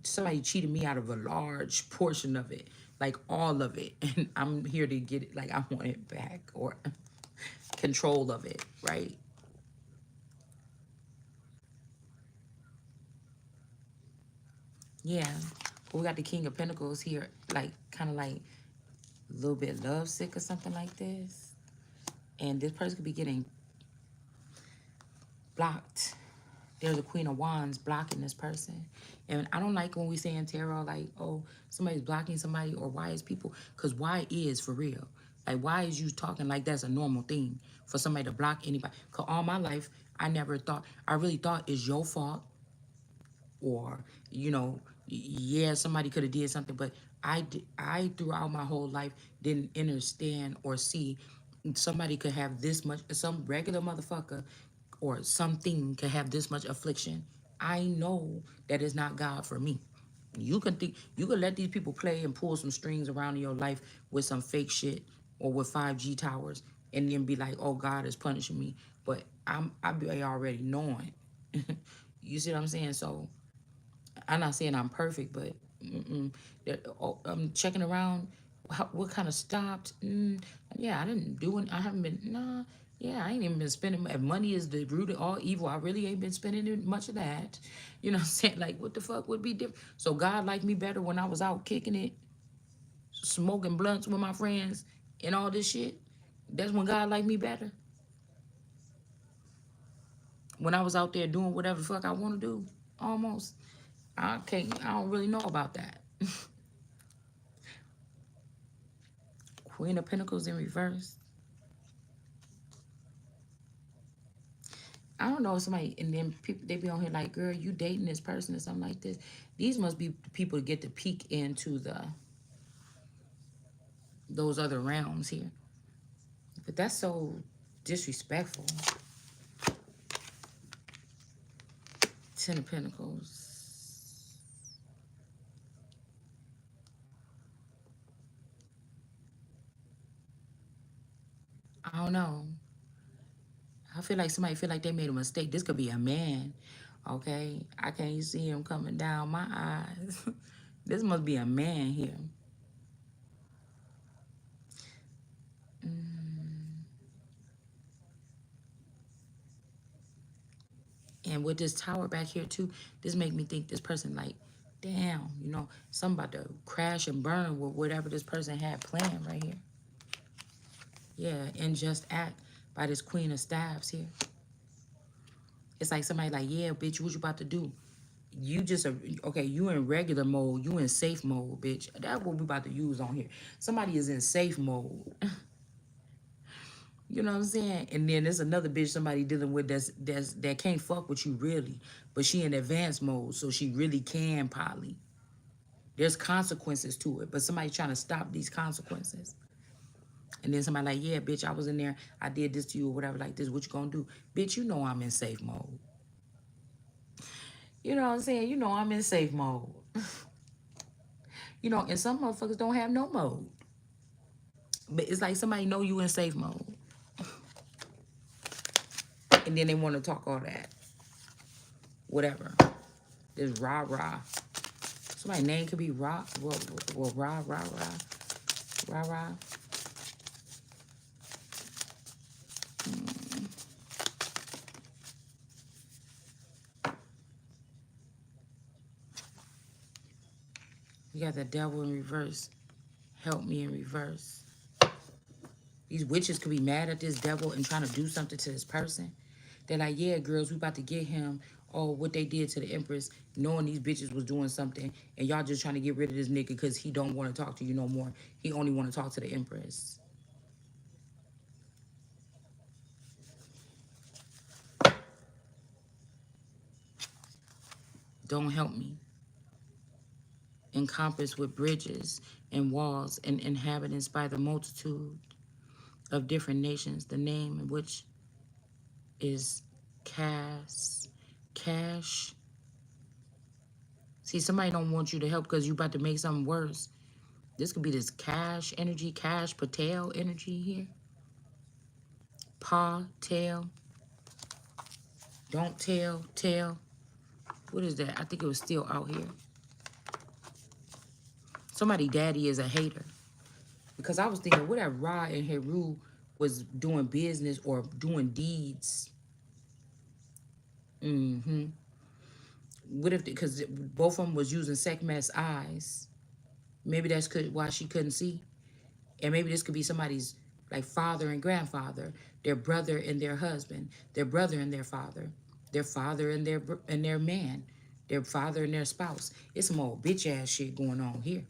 somebody cheated me out of a large portion of it, like all of it. And I'm here to get it. Like, I want it back or control of it, right? Yeah. We got the King of Pentacles here, like, kind of like a little bit lovesick or something like this. And this person could be getting blocked. There's a Queen of Wands blocking this person. And I don't like when we say in tarot, like, oh, somebody's blocking somebody, or why is people, because why is for real. Like, why is you talking like that's a normal thing for somebody to block anybody? Because all my life, I never thought, I really thought it's your fault, or, you know, yeah, somebody could have did something, but I throughout my whole life didn't understand or see somebody could have this much, some regular motherfucker or something could have this much affliction. I know that is not God for me. You can think, you can let these people play and pull some strings around in your life with some fake shit or with 5G towers, and then be like, oh, God is punishing me. But I be already knowing. You see what I'm saying? So I'm not saying I'm perfect, but I'm checking around. What kind of stopped? Yeah, I didn't do it. I haven't been. Nah. Yeah, I ain't even been spending. If money is the root of all evil, I really ain't been spending much of that. You know what I'm saying? Like, what the fuck would be different? So God liked me better when I was out kicking it, smoking blunts with my friends, and all this shit. That's when God liked me better. When I was out there doing whatever the fuck I want to do, almost. I can't. I don't really know about that. Queen of Pentacles in reverse. I don't know if somebody, and then people, they be on here like, girl, you dating this person or something like this. These must be people to get to peek into those other realms here. But that's so disrespectful. Ten of Pentacles. I don't know. I feel like somebody feel like they made a mistake. This could be a man. Okay? I can't see him coming down my eyes. This must be a man here. And with this tower back here too, this make me think this person like, damn, you know, something about to crash and burn with whatever this person had planned right here. Yeah, and just act by this Queen of Staffs here. It's like somebody like, yeah, bitch, what you about to do? You just, okay, you in regular mode, you in safe mode, bitch. That's what we about to use on here. Somebody is in safe mode. You know what I'm saying? And then there's another bitch somebody dealing with that can't fuck with you really, but she in advanced mode, so she really can poly. There's consequences to it, but somebody trying to stop these consequences. And then somebody like, yeah, bitch, I was in there, I did this to you or whatever like this. What you gonna do? Bitch, you know I'm in safe mode. You know what I'm saying? You know I'm in safe mode. You know, and some motherfuckers don't have no mode. But it's like somebody know you in safe mode. And then they want to talk all that. Whatever. This rah-rah. Somebody's name could be Rah. Well, rah-rah. Rah-rah. You got the devil in reverse. Help me in reverse. These witches could be mad at this devil and trying to do something to this person. They're like, yeah, girls, we about to get him. Oh, what they did to the Empress, knowing these bitches was doing something, and y'all just trying to get rid of this nigga because he don't want to talk to you no more. He only want to talk to the Empress. Don't help me. Encompassed with bridges and walls and inhabitants by the multitude of different nations, the name in which is Cash. See, somebody don't want you to help because you about to make something worse. This could be this Cash energy, Cash Patel energy here. Tail. Don't tell. What is that? I think it was still out here. Somebody daddy is a hater. Because I was thinking, what if Ra and Heru was doing business or doing deeds? Mm-hmm. What if, because both of them was using Sekhmet's eyes. Maybe that's why she couldn't see. And maybe this could be somebody's like father and grandfather, their brother and their husband, their brother and their father and their man, their father and their spouse. It's some old bitch ass shit going on here.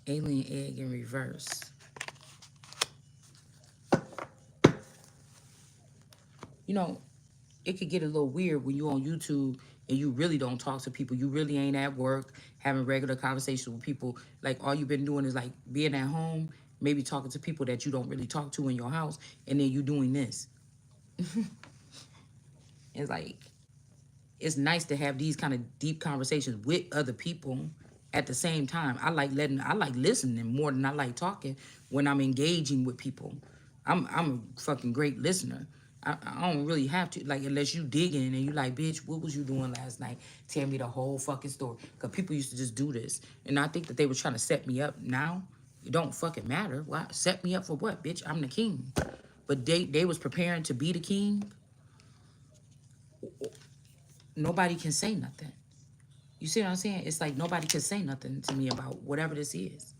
Alien egg in reverse. You know, it could get a little weird when you on YouTube and you really don't talk to people. You really ain't at work having regular conversations with people. Like all you've been doing is like being at home, maybe talking to people that you don't really talk to in your house, and then you doing this. It's like it's nice to have these kind of deep conversations with other people at the same time. I like listening more than I like talking when I'm engaging with people. I'm a fucking great listener. I don't really have to, like, unless you digging and you like, bitch, what was you doing last night? Tell me the whole fucking story. Because people used to just do this. And I think that they were trying to set me up. Now it don't fucking matter. Why set me up for what, bitch? I'm the king. But they was preparing to be the king. Nobody can say nothing. You see what I'm saying? It's like nobody can say nothing to me about whatever this is.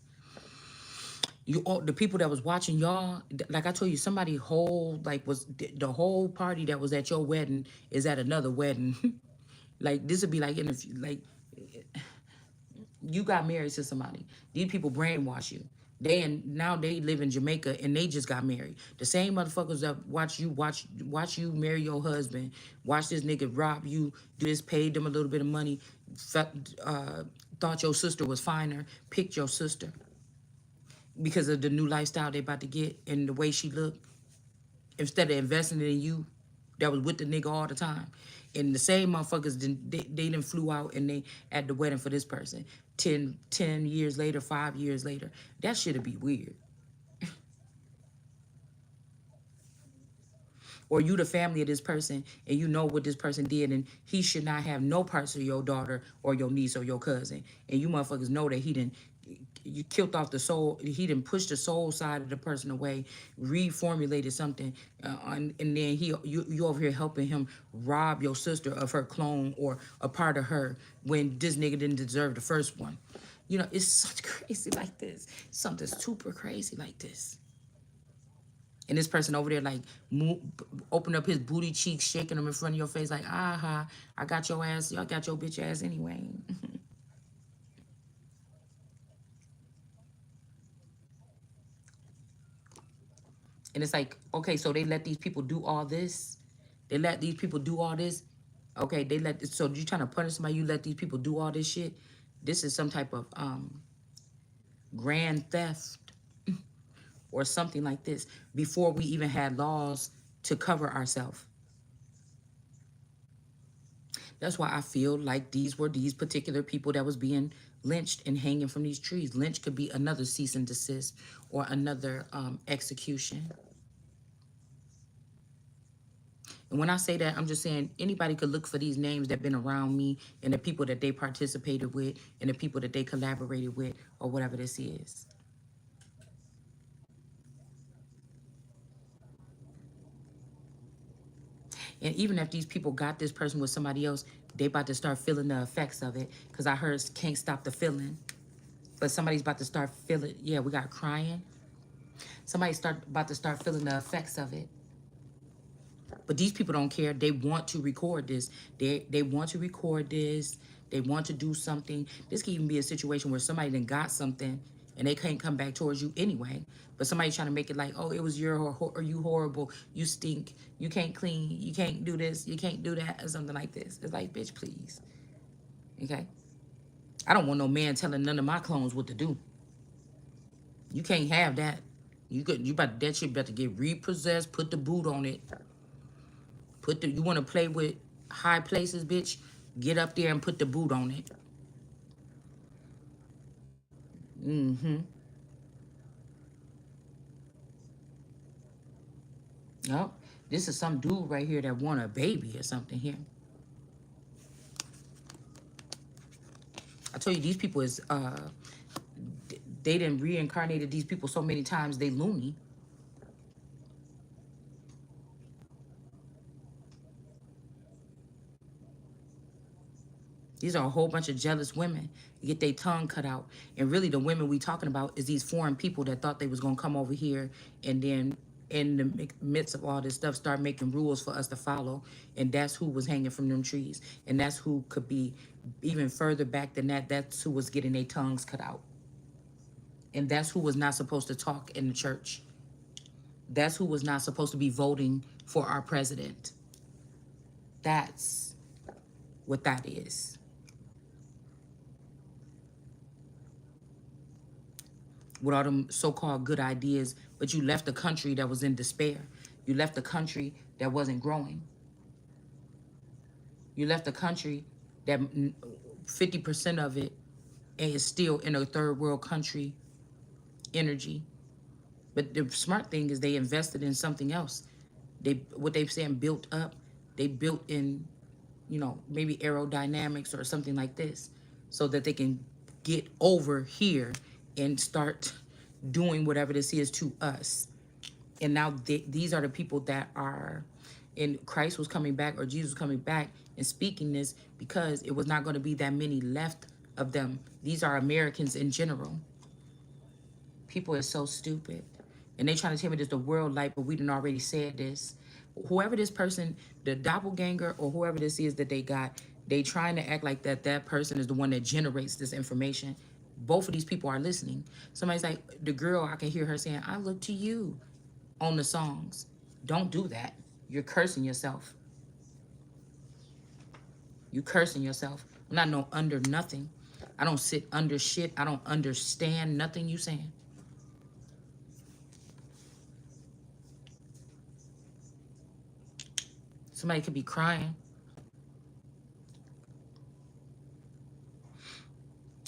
You all the people that was watching y'all, like I told you, somebody whole like was the whole party that was at your wedding is at another wedding. Like this would be like in a like you got married to somebody. These people brainwash you. Now they live in Jamaica and they just got married. The same motherfuckers that watch you marry your husband, watch this nigga rob you, do this, paid them a little bit of money, thought your sister was finer, picked your sister because of the new lifestyle they about to get and the way she looked. Instead of investing in you, that was with the nigga all the time. And the same motherfuckers, they done flew out and they at the wedding for this person. 10 years later, 5 years later. That shit'd be weird. Or you the family of this person and you know what this person did and he should not have no parts of your daughter or your niece or your cousin. And you motherfuckers know that he didn't you killed off the soul. He didn't push the soul side of the person away, reformulated something, and then you over here helping him rob your sister of her clone or a part of her when this nigga didn't deserve the first one. You know, it's such crazy like this. Something super crazy like this. And this person over there like open up his booty cheeks, shaking them in front of your face like, aha, I got your ass, y'all got your bitch ass anyway. And it's like, okay, so they let these people do all this. They let these people do all this. Okay, so you trying to punish somebody, you let these people do all this shit. This is some type of grand theft or something like this before we even had laws to cover ourselves. That's why I feel like these were these particular people that was being lynched and hanging from these trees. Lynch could be another cease and desist or another execution. And when I say that, I'm just saying anybody could look for these names that been around me and the people that they participated with and the people that they collaborated with or whatever this is. And even if these people got this person with somebody else, they about to start feeling the effects of it. Because I heard can't stop the feeling. But somebody's about to start feeling, yeah, we got crying. Somebody's about to start feeling the effects of it. But these people don't care. They want to record this. They want to record this. They want to do something. This can even be a situation where somebody then got something and they can't come back towards you anyway. But somebody's trying to make it like, oh, it was your or you horrible. You stink. You can't clean. You can't do this. You can't do that or something like this. It's like, bitch, please. Okay. I don't want no man telling none of my clones what to do. You can't have that. You about that shit about to get repossessed. Put the boot on it. You want to play with high places, bitch? Get up there and put the boot on it. Mm-hmm. Yep. This is some dude right here that want a baby or something here. I told you these people is they done reincarnated these people so many times they loony. These are a whole bunch of jealous women. You get their tongue cut out. And really the women we talking about is these foreign people that thought they was going to come over here and then in the midst of all this stuff start making rules for us to follow. And that's who was hanging from them trees. And that's who could be even further back than that. That's who was getting their tongues cut out. And that's who was not supposed to talk in the church. That's who was not supposed to be voting for our president. That's what that is. With all them so-called good ideas, but you left a country that was in despair. You left a country that wasn't growing. You left a country that 50% of it is still in a third world country energy. But the smart thing is they invested in something else. What they've saying built up, they built in, maybe aerodynamics or something like this, so that they can get over here and start doing whatever this is to us. And now these are the people that are, and Christ was coming back or Jesus was coming back and speaking this because it was not going to be that many left of them. These are Americans in general. People are so stupid. And they trying to tell me there's the world light, but we done already said this. Whoever this person, the doppelganger or whoever this is that they got, they trying to act like that person is the one that generates this information. Both of these people are listening. Somebody's like, the girl, I can hear her saying, I look to you on the songs. Don't do that. You're cursing yourself. You cursing yourself. I'm not no under nothing. I don't sit under shit. I don't understand nothing you saying. Somebody could be crying.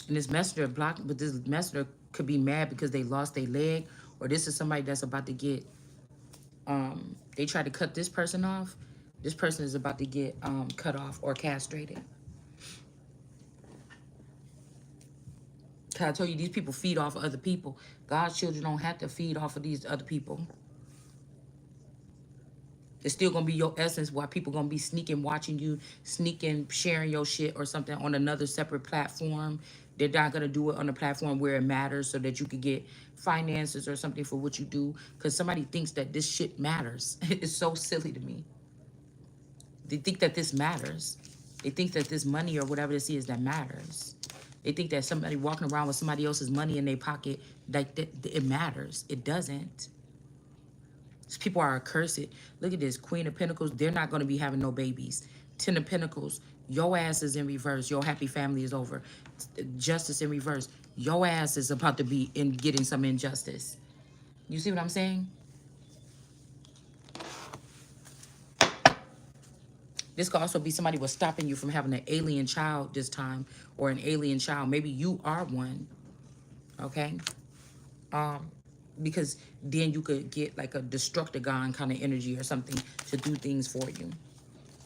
And this messenger blocked, but this messenger could be mad because they lost their leg, or this is somebody that's about to get, they tried to cut this person off. This person is about to get cut off or castrated. Cause I told you these people feed off of other people. God's children don't have to feed off of these other people. It's still gonna be your essence while people gonna be sneaking watching you, sneaking sharing your shit or something on another separate platform. They're not gonna do it on a platform where it matters so that you could get finances or something for what you do. Cause somebody thinks that this shit matters. It's so silly to me. They think that this matters. They think that this money or whatever this is that matters. They think that somebody walking around with somebody else's money in their pocket, like that, it matters. It doesn't. These people are accursed. Look at this. Queen of Pentacles, they're not going to be having no babies. Ten of Pentacles, your ass is in reverse. Your happy family is over. Justice in reverse. Your ass is about to be in getting some injustice. You see what I'm saying? This could also be somebody was stopping you from having an alien child this time, or an alien child. Maybe you are one. Okay? because then you could get like a Destructagon kind of energy or something to do things for you.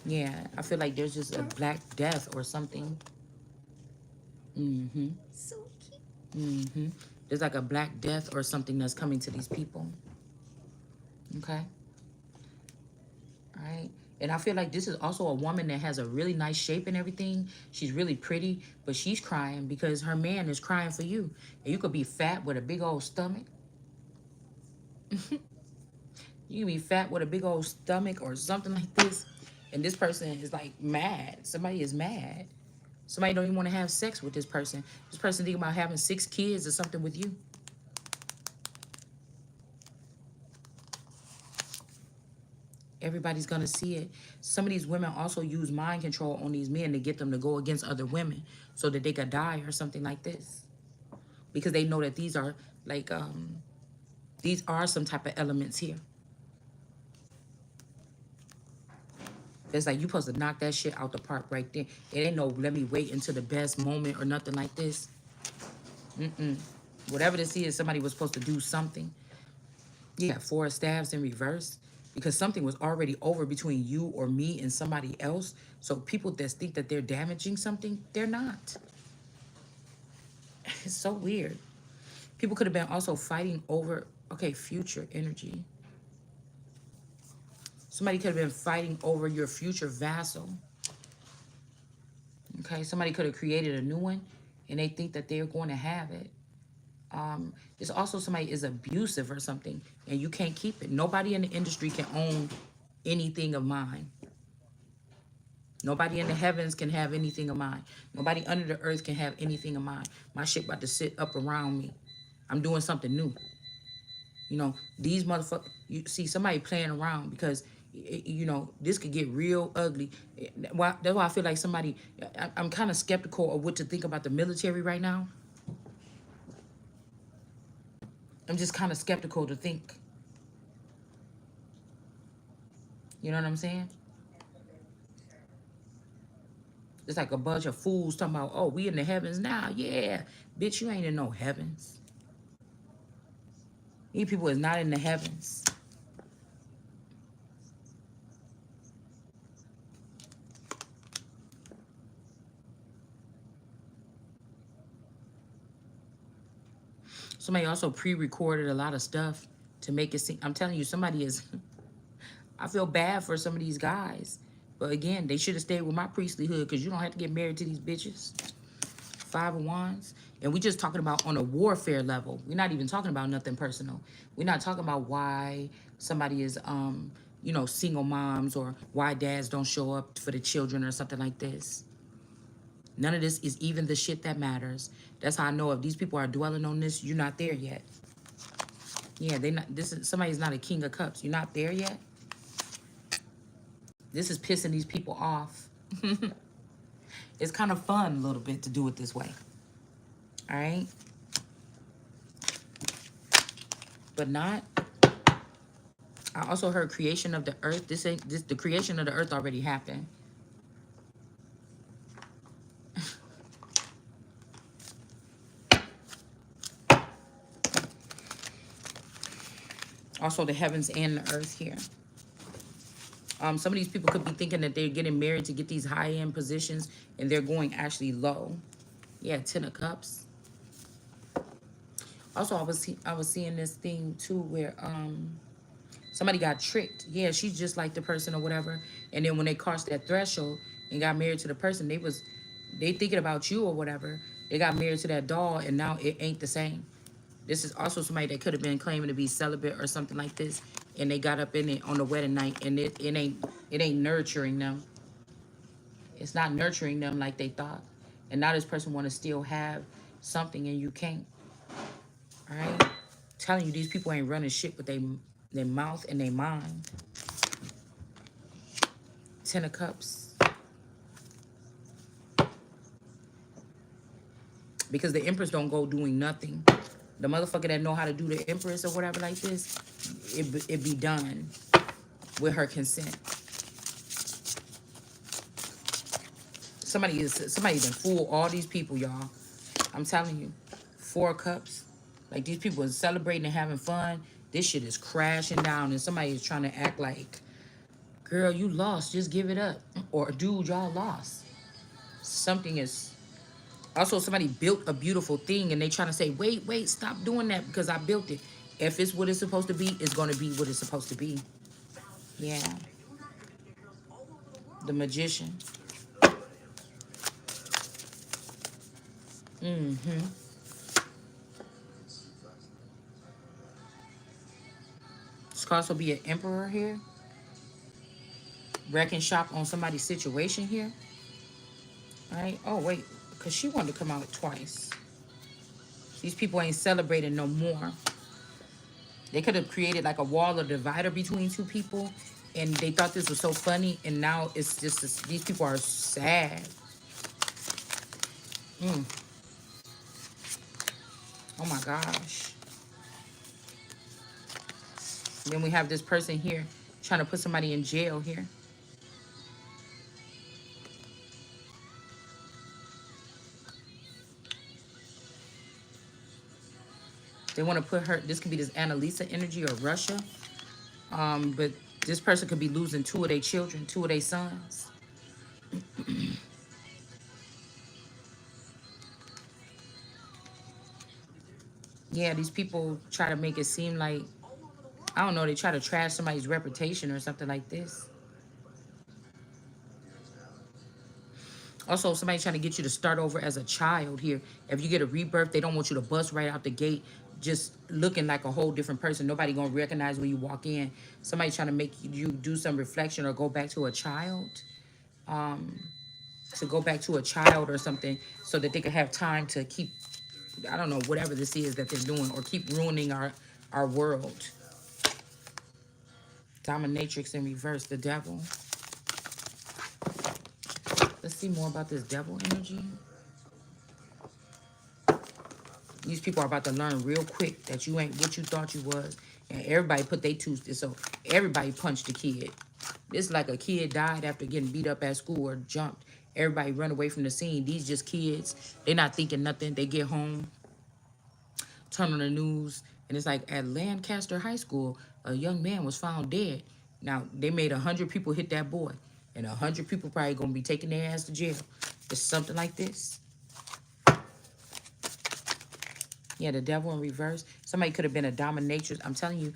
Yeah, I feel like there's just a Black Death or something. Mm-hmm. So cute. Mm-hmm. There's like a Black Death or something that's coming to these people. Okay. All right. And I feel like this is also a woman that has a really nice shape and everything. She's really pretty, but she's crying because her man is crying for you. And you could be fat with a big old stomach. You can be fat with a big old stomach or something like this. And this person is like mad. Somebody is mad. Somebody don't even want to have sex with this person. This person thinking about having 6 kids or something with you. Everybody's going to see it. Some of these women also use mind control on these men to get them to go against other women so that they could die or something like this. Because they know that these are like, these are some type of elements here. It's like you supposed to knock that shit out the park right there. It ain't no let me wait until the best moment or nothing like this. Whatever this is, somebody was supposed to do something. Yeah, 4 stabs in reverse because something was already over between you or me and somebody else. So people that think that they're damaging something, they're not. It's so weird. People could have been also fighting over, okay, future energy. Somebody could have been fighting over your future vassal. Okay, somebody could have created a new one and they think that they're going to have it. It's also somebody is abusive or something and you can't keep it. Nobody in the industry can own anything of mine. Nobody in the heavens can have anything of mine. Nobody under the earth can have anything of mine. My shit about to sit up around me. I'm doing something new. You know, these motherfuckers, you see somebody playing around because, you know, this could get real ugly. That's why I feel like somebody, I'm kind of skeptical of what to think about the military right now. I'm just kind of skeptical to think. You know what I'm saying? It's like a bunch of fools talking about, oh, we in the heavens now. Yeah. Bitch, you ain't in no heavens. These people is not in the heavens. Somebody also pre-recorded a lot of stuff to make it seem. I'm telling you, somebody is. I feel bad for some of these guys, but again, they should have stayed with my priestly hood because you don't have to get married to these bitches. 5 of Wands, and we just talking about on a warfare level. We're not even talking about nothing personal. We're not talking about why somebody is, you know, single moms or why dads don't show up for the children or something like this. None of this is even the shit that matters. That's how I know if these people are dwelling on this, you're not there yet. Yeah, they not. This is somebody's not a king of cups. You're not there yet. This is pissing these people off. It's kind of fun a little bit to do it this way. All right, but not. I also heard creation of the earth. This ain't this. The creation of the earth already happened. Also, the heavens and the earth here. Some of these people could be thinking that they're getting married to get these high-end positions, and they're going actually low. Yeah, 10 of Cups. Also, I was seeing this thing too where somebody got tricked. Yeah, she's just like the person or whatever. And then when they crossed that threshold and got married to the person, they thinking about you or whatever. They got married to that doll, and now it ain't the same. This is also somebody that could have been claiming to be celibate or something like this, and they got up in it on the wedding night, and it ain't nurturing them. It's not nurturing them like they thought, and now this person want to still have something, and you can't. All right, telling you these people ain't running shit with their mouth and their mind. 10 of Cups. Because the Empress don't go doing nothing. The motherfucker that know how to do the Empress or whatever like this, it be done with her consent. Somebody done fool all these people, y'all. I'm telling you. 4 Cups. Like these people are celebrating and having fun. This shit is crashing down, and somebody is trying to act like, girl, you lost, just give it up. Or dude, y'all lost. Something is also somebody built a beautiful thing and they trying to say, wait, stop doing that because I built it. If it's what it's supposed to be, it's gonna be what it's supposed to be. Yeah. The magician. Mm-hmm. This could also be an emperor here. Wrecking shop on somebody's situation here. Right? Oh wait, because she wanted to come out twice. These people ain't celebrating no more. They could have created like a wall or divider between two people, and they thought this was so funny, and now it's just these people are sad. Mm. Oh my gosh. Then we have this person here trying to put somebody in jail here. They want to put her. This could be this Annalisa energy or Russia. But this person could be losing two of their children, two of their sons. Yeah, these people try to make it seem like, I don't know, they try to trash somebody's reputation or something like this. Also, somebody trying to get you to start over as a child here. If you get a rebirth, they don't want you to bust right out the gate, just looking like a whole different person. Nobody gonna recognize when you walk in. Somebody trying to make you do some reflection or go back to a child, to go back to a child or something, so that they could have time to keep, I don't know, whatever this is that they're doing, or keep ruining our world. Dominatrix in reverse, the devil. Let's see more about this devil energy. These people are about to learn real quick that you ain't what you thought you was. And everybody put their two, so everybody punched the kid. It's like a kid died after getting beat up at school or jumped. Everybody run away from the scene. These just kids. They not thinking nothing. They get home, turn on the news, and it's like at Lancaster High School, a young man was found dead. Now they made 100 people hit that boy, and 100 people probably gonna be taking their ass to jail. It's something like this. Yeah, the devil in reverse. Somebody could have been a dominatrix. I'm telling you,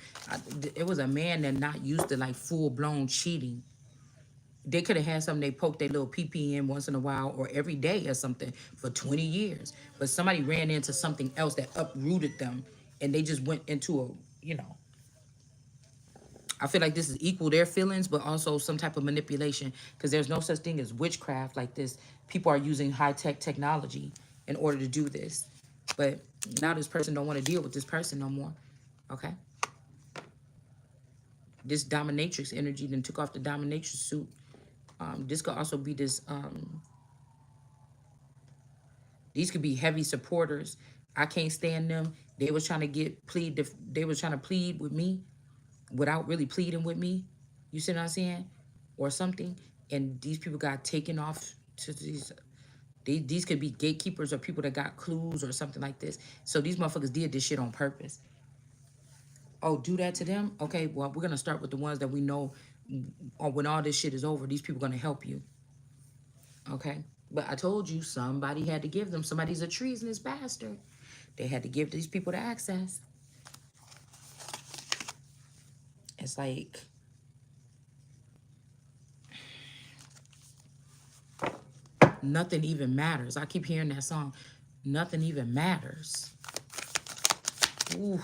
it was a man that not used to like full blown cheating. They could have had something they poke their little pee in once in a while or every day or something for 20 years. But somebody ran into something else that uprooted them, and they just went into I feel like this is equal their feelings, but also some type of manipulation, because there's no such thing as witchcraft like this. People are using high-tech technology in order to do this. But now this person don't want to deal with this person no more. Okay? This dominatrix energy then took off the dominatrix suit. This could also be this, these could be heavy supporters. I can't stand them. They was trying to they was trying to plead with me without really pleading with me. You see what I'm saying? Or something. And these people got taken off to these could be gatekeepers or people that got clues or something like this. So these motherfuckers did this shit on purpose. Oh, do that to them? Okay, well, we're gonna start with the ones that we know, or when all this shit is over, these people gonna help you. Okay? But I told you somebody had to give them. Somebody's a treasonous bastard. They had to give these people the access. It's like nothing even matters. I keep hearing that song. Nothing even matters. Ooh.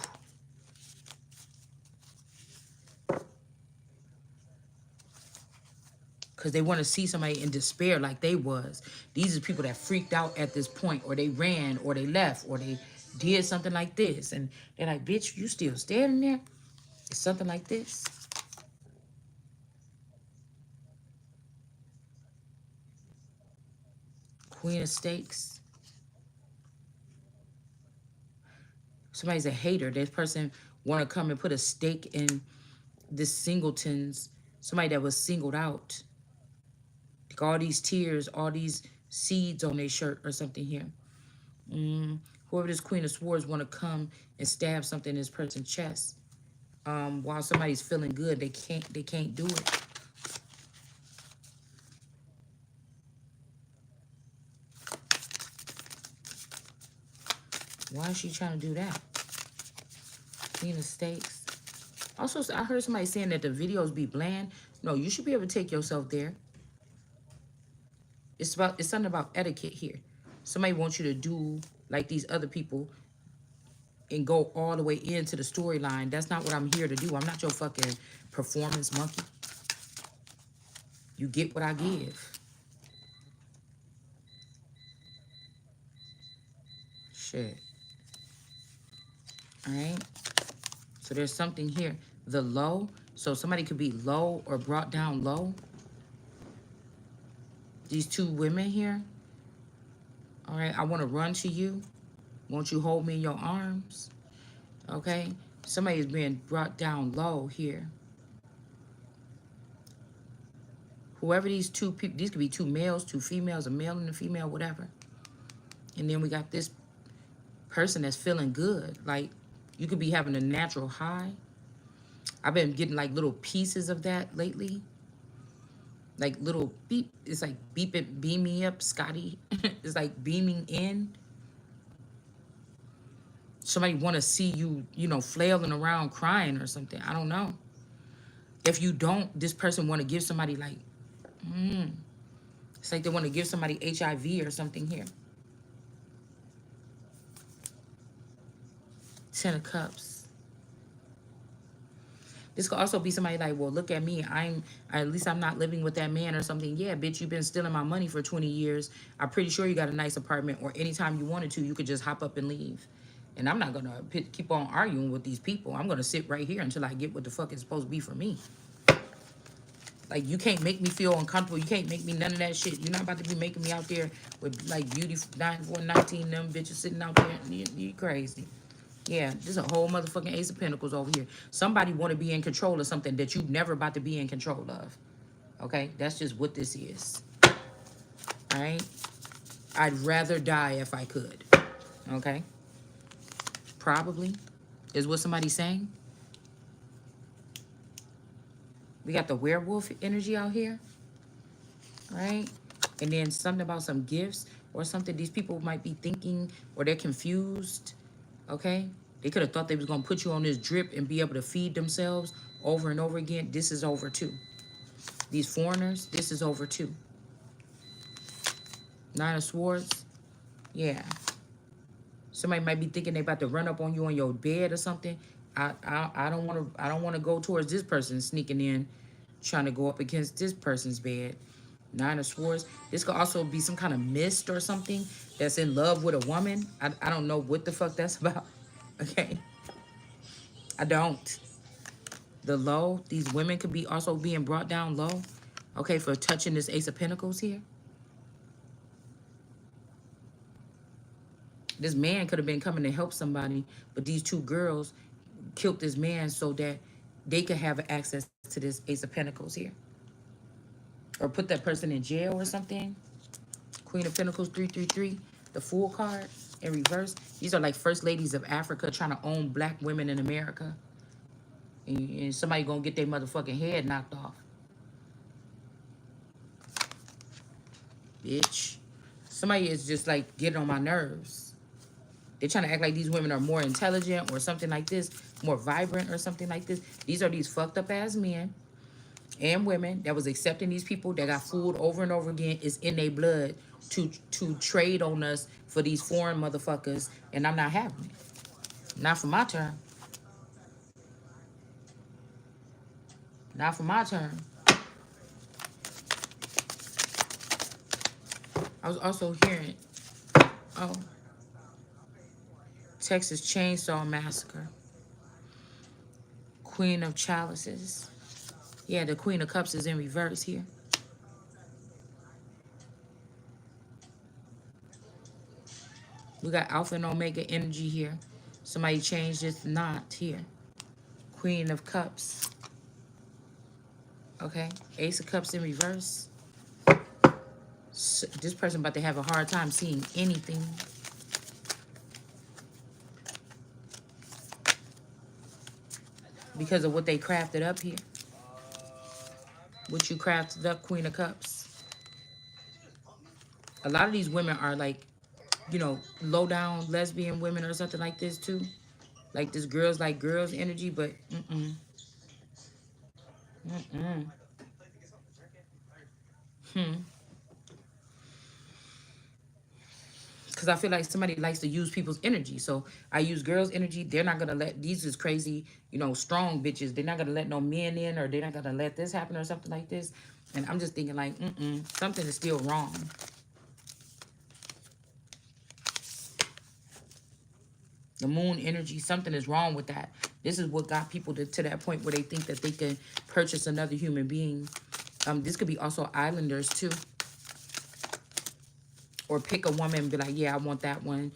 Because they want to see somebody in despair like they was. These are people that freaked out at this point, or they ran, or they left, or they did something like this. And they're like, bitch, you still standing there? It's something like this. Queen of Stakes. Somebody's a hater. This person want to come and put a stake in this singleton's, somebody that was singled out. Like all these tears, all these seeds on their shirt or something here. Whoever this Queen of Swords want to come and stab something in this person's chest. While somebody's feeling good, they can't do it. Why is she trying to do that? Queen of Stakes. Also, I heard somebody saying that the videos be bland. No, you should be able to take yourself there. It's something about etiquette here. Somebody wants you to do like these other people and go all the way into the storyline. That's not what I'm here to do. I'm not your fucking performance monkey. You get what I give. Shit. All right. So there's something here. The low. So somebody could be low or brought down low. These two women here. All right. I want to run to you. Won't you hold me in your arms? Okay. Somebody is being brought down low here. Whoever these two people, these could be two males, two females, a male and a female, whatever. And then we got this person that's feeling good. Like, you could be having a natural high. I've been getting like little pieces of that lately. Like little beep. It's like beep it, beam me up, Scotty. It's like beaming in. Somebody want to see you, you know, flailing around crying or something. I don't know. If you don't, this person want to give somebody like, it's like they want to give somebody HIV or something here. 10 of Cups. This could also be somebody like, well, look at me. At least I'm not living with that man or something. Yeah, bitch, you've been stealing my money for 20 years. I'm pretty sure you got a nice apartment, or anytime you wanted to, you could just hop up and leave. And I'm not going to keep on arguing with these people. I'm going to sit right here until I get what the fuck is supposed to be for me. Like, you can't make me feel uncomfortable. You can't make me none of that shit. You're not about to be making me out there with, like, Beauty 9419, them bitches sitting out there. You crazy. Yeah, there's a whole motherfucking Ace of Pentacles over here. Somebody want to be in control of something that you never about to be in control of. Okay? That's just what this is. All right? I'd rather die if I could. Okay? Probably is what somebody's saying. We got the werewolf energy out here. Right? And then something about some gifts or something these people might be thinking, or they're confused. Okay? They could have thought they was going to put you on this drip and be able to feed themselves over and over again. This is over too. These foreigners, this is over too. 9 of Swords. Yeah. Somebody might be thinking they about to run up on you on your bed or something. I don't want to go towards this person sneaking in, trying to go up against this person's bed. 9 of Swords. This could also be some kind of mist or something that's in love with a woman. I don't know what the fuck that's about. Okay. I don't. The low. These women could be also being brought down low. Okay, for touching this Ace of Pentacles here. This man could have been coming to help somebody, but these two girls killed this man so that they could have access to this Ace of Pentacles here. Or put that person in jail or something. Queen of Pentacles 333. The Fool card in reverse. These are like first ladies of Africa trying to own black women in America. And somebody gonna get their motherfucking head knocked off. Bitch. Somebody is just like getting on my nerves. They're trying to act like these women are more intelligent or something like this, more vibrant or something like this. These are these fucked up ass men and women that was accepting these people that got fooled over and over again. Is in their blood to trade on us for these foreign motherfuckers, and I'm not having it. Not for my turn. Not for my turn. I was also hearing, oh, Texas Chainsaw Massacre. Queen of Chalices. Yeah, the Queen of Cups is in reverse here. We got Alpha and Omega energy here. Somebody changed this knot here. Queen of Cups. Okay. Ace of Cups in reverse. So this person about to have a hard time seeing anything. because of what they crafted up here. What you crafted up, Queen of Cups. A lot of these women are like, low down lesbian women or something like this too. Like this girls like girls energy, but mm-mm. Hmm. Because I feel like somebody likes to use people's energy. So I use girls' energy. They're not gonna let these is crazy, strong bitches. They're not gonna let no men in, or they're not gonna let this happen or something like this. And I'm just thinking like, something is still wrong. The moon energy, something is wrong with that. This is what got people to that point where they think that they can purchase another human being. This could be also islanders too. Or pick a woman and be like, yeah, I want that one.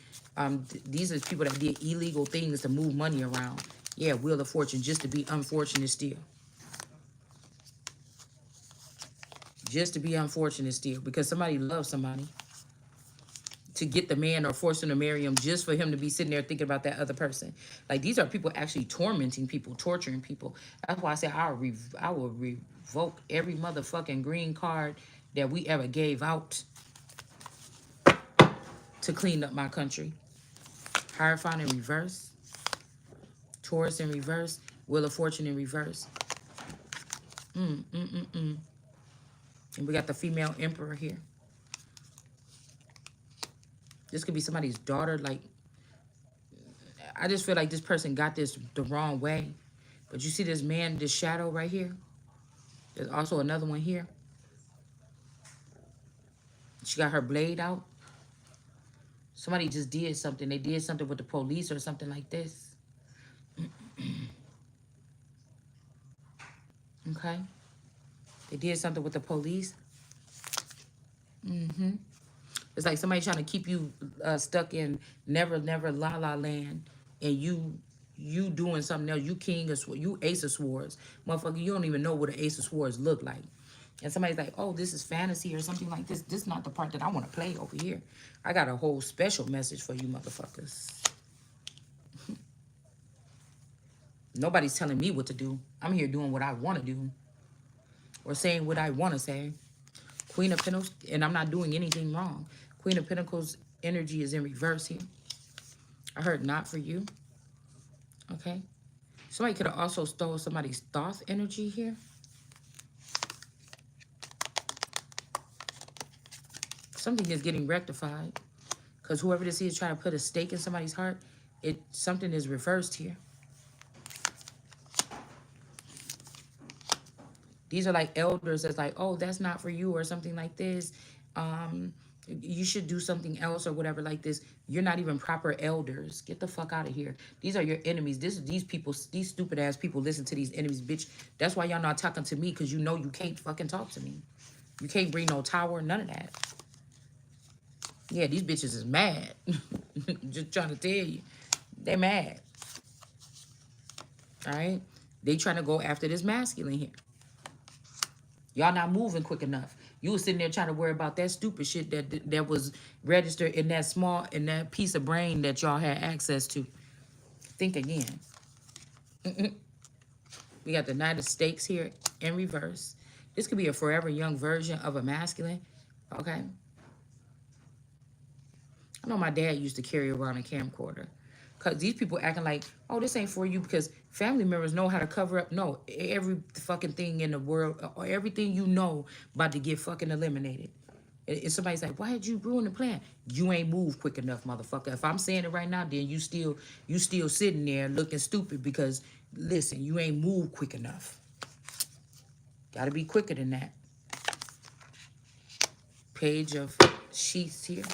These are people that did illegal things to move money around. Yeah, Wheel of Fortune, just to be unfortunate still. Just to be unfortunate still. Because somebody loves somebody. To get the man or force him to marry him just for him to be sitting there thinking about that other person. Like, these are people actually tormenting people, torturing people. That's why I say I will revoke every motherfucking green card that we ever gave out to clean up my country. Hierophant in reverse. Taurus in reverse. Wheel of Fortune in reverse. And we got the female emperor here. This could be somebody's daughter. Like, I just feel like this person got this the wrong way. But you see this man, this shadow right here? There's also another one here. She got her blade out. Somebody just did something. They did something with the police or something like this. Okay? They did something with the police. It's like somebody trying to keep you stuck in never, never, la la land, and you doing something else. You king of you ace of swords, motherfucker. You don't even know what an ace of swords look like. And somebody's like, oh, this is fantasy or something like this. This is not the part that I want to play over here. I got a whole special message for you motherfuckers. Nobody's telling me what to do. I'm here doing what I want to do, or saying what I want to say. Queen of Pentacles, and I'm not doing anything wrong. Queen of Pentacles energy is in reverse here. I heard not for you. Okay. Somebody could have also stole somebody's Thoth energy here. Something is getting rectified. Because whoever this is trying to put a stake in somebody's heart, something is reversed here. These are like elders that's like, oh, that's not for you or something like this. You should do something else or whatever like this. You're not even proper elders. Get the fuck out of here. These are your enemies. These people, these stupid ass people listen to these enemies, bitch. That's why y'all not talking to me, because you know you can't fucking talk to me. You can't bring no tower, none of that. Yeah, these bitches is mad. Just trying to tell you. They mad. All right? They trying to go after this masculine here. Y'all not moving quick enough. You was sitting there trying to worry about that stupid shit that was registered in that piece of brain that y'all had access to. Think again. We got the Knight of Stakes here in reverse. This could be a forever young version of a masculine. Okay. I know my dad used to carry around a camcorder. Because these people acting like, oh, this ain't for you, because family members know how to cover up. No, every fucking thing in the world, or everything you know, about to get fucking eliminated. And somebody's like, why did you ruin the plan? You ain't moved quick enough, motherfucker. If I'm saying it right now, then you still sitting there looking stupid because, listen, you ain't moved quick enough. Gotta be quicker than that. Page of sheaths here.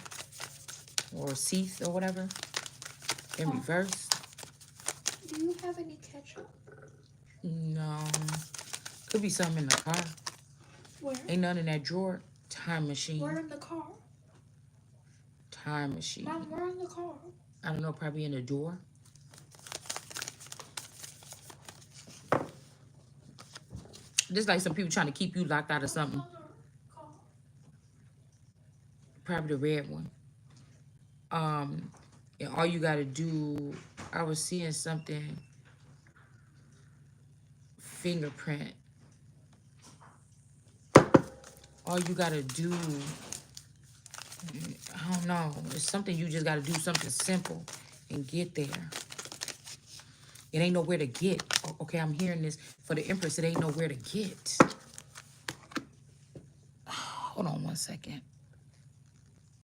Or seath or whatever. In reverse. Do you have any ketchup? No. Could be something in the car. Where? Ain't none in that drawer. Time machine. Where in the car? Time machine. Mom, where in the car? I don't know, probably in the door. Just like some people trying to keep you locked out of something. Probably the red one. And all you gotta do, I was seeing something. fingerprint. All you gotta do, I don't know, it's something you just gotta do something simple and get there. It ain't nowhere to get. Okay, I'm hearing this. For the Empress, it ain't nowhere to get. Hold on one second.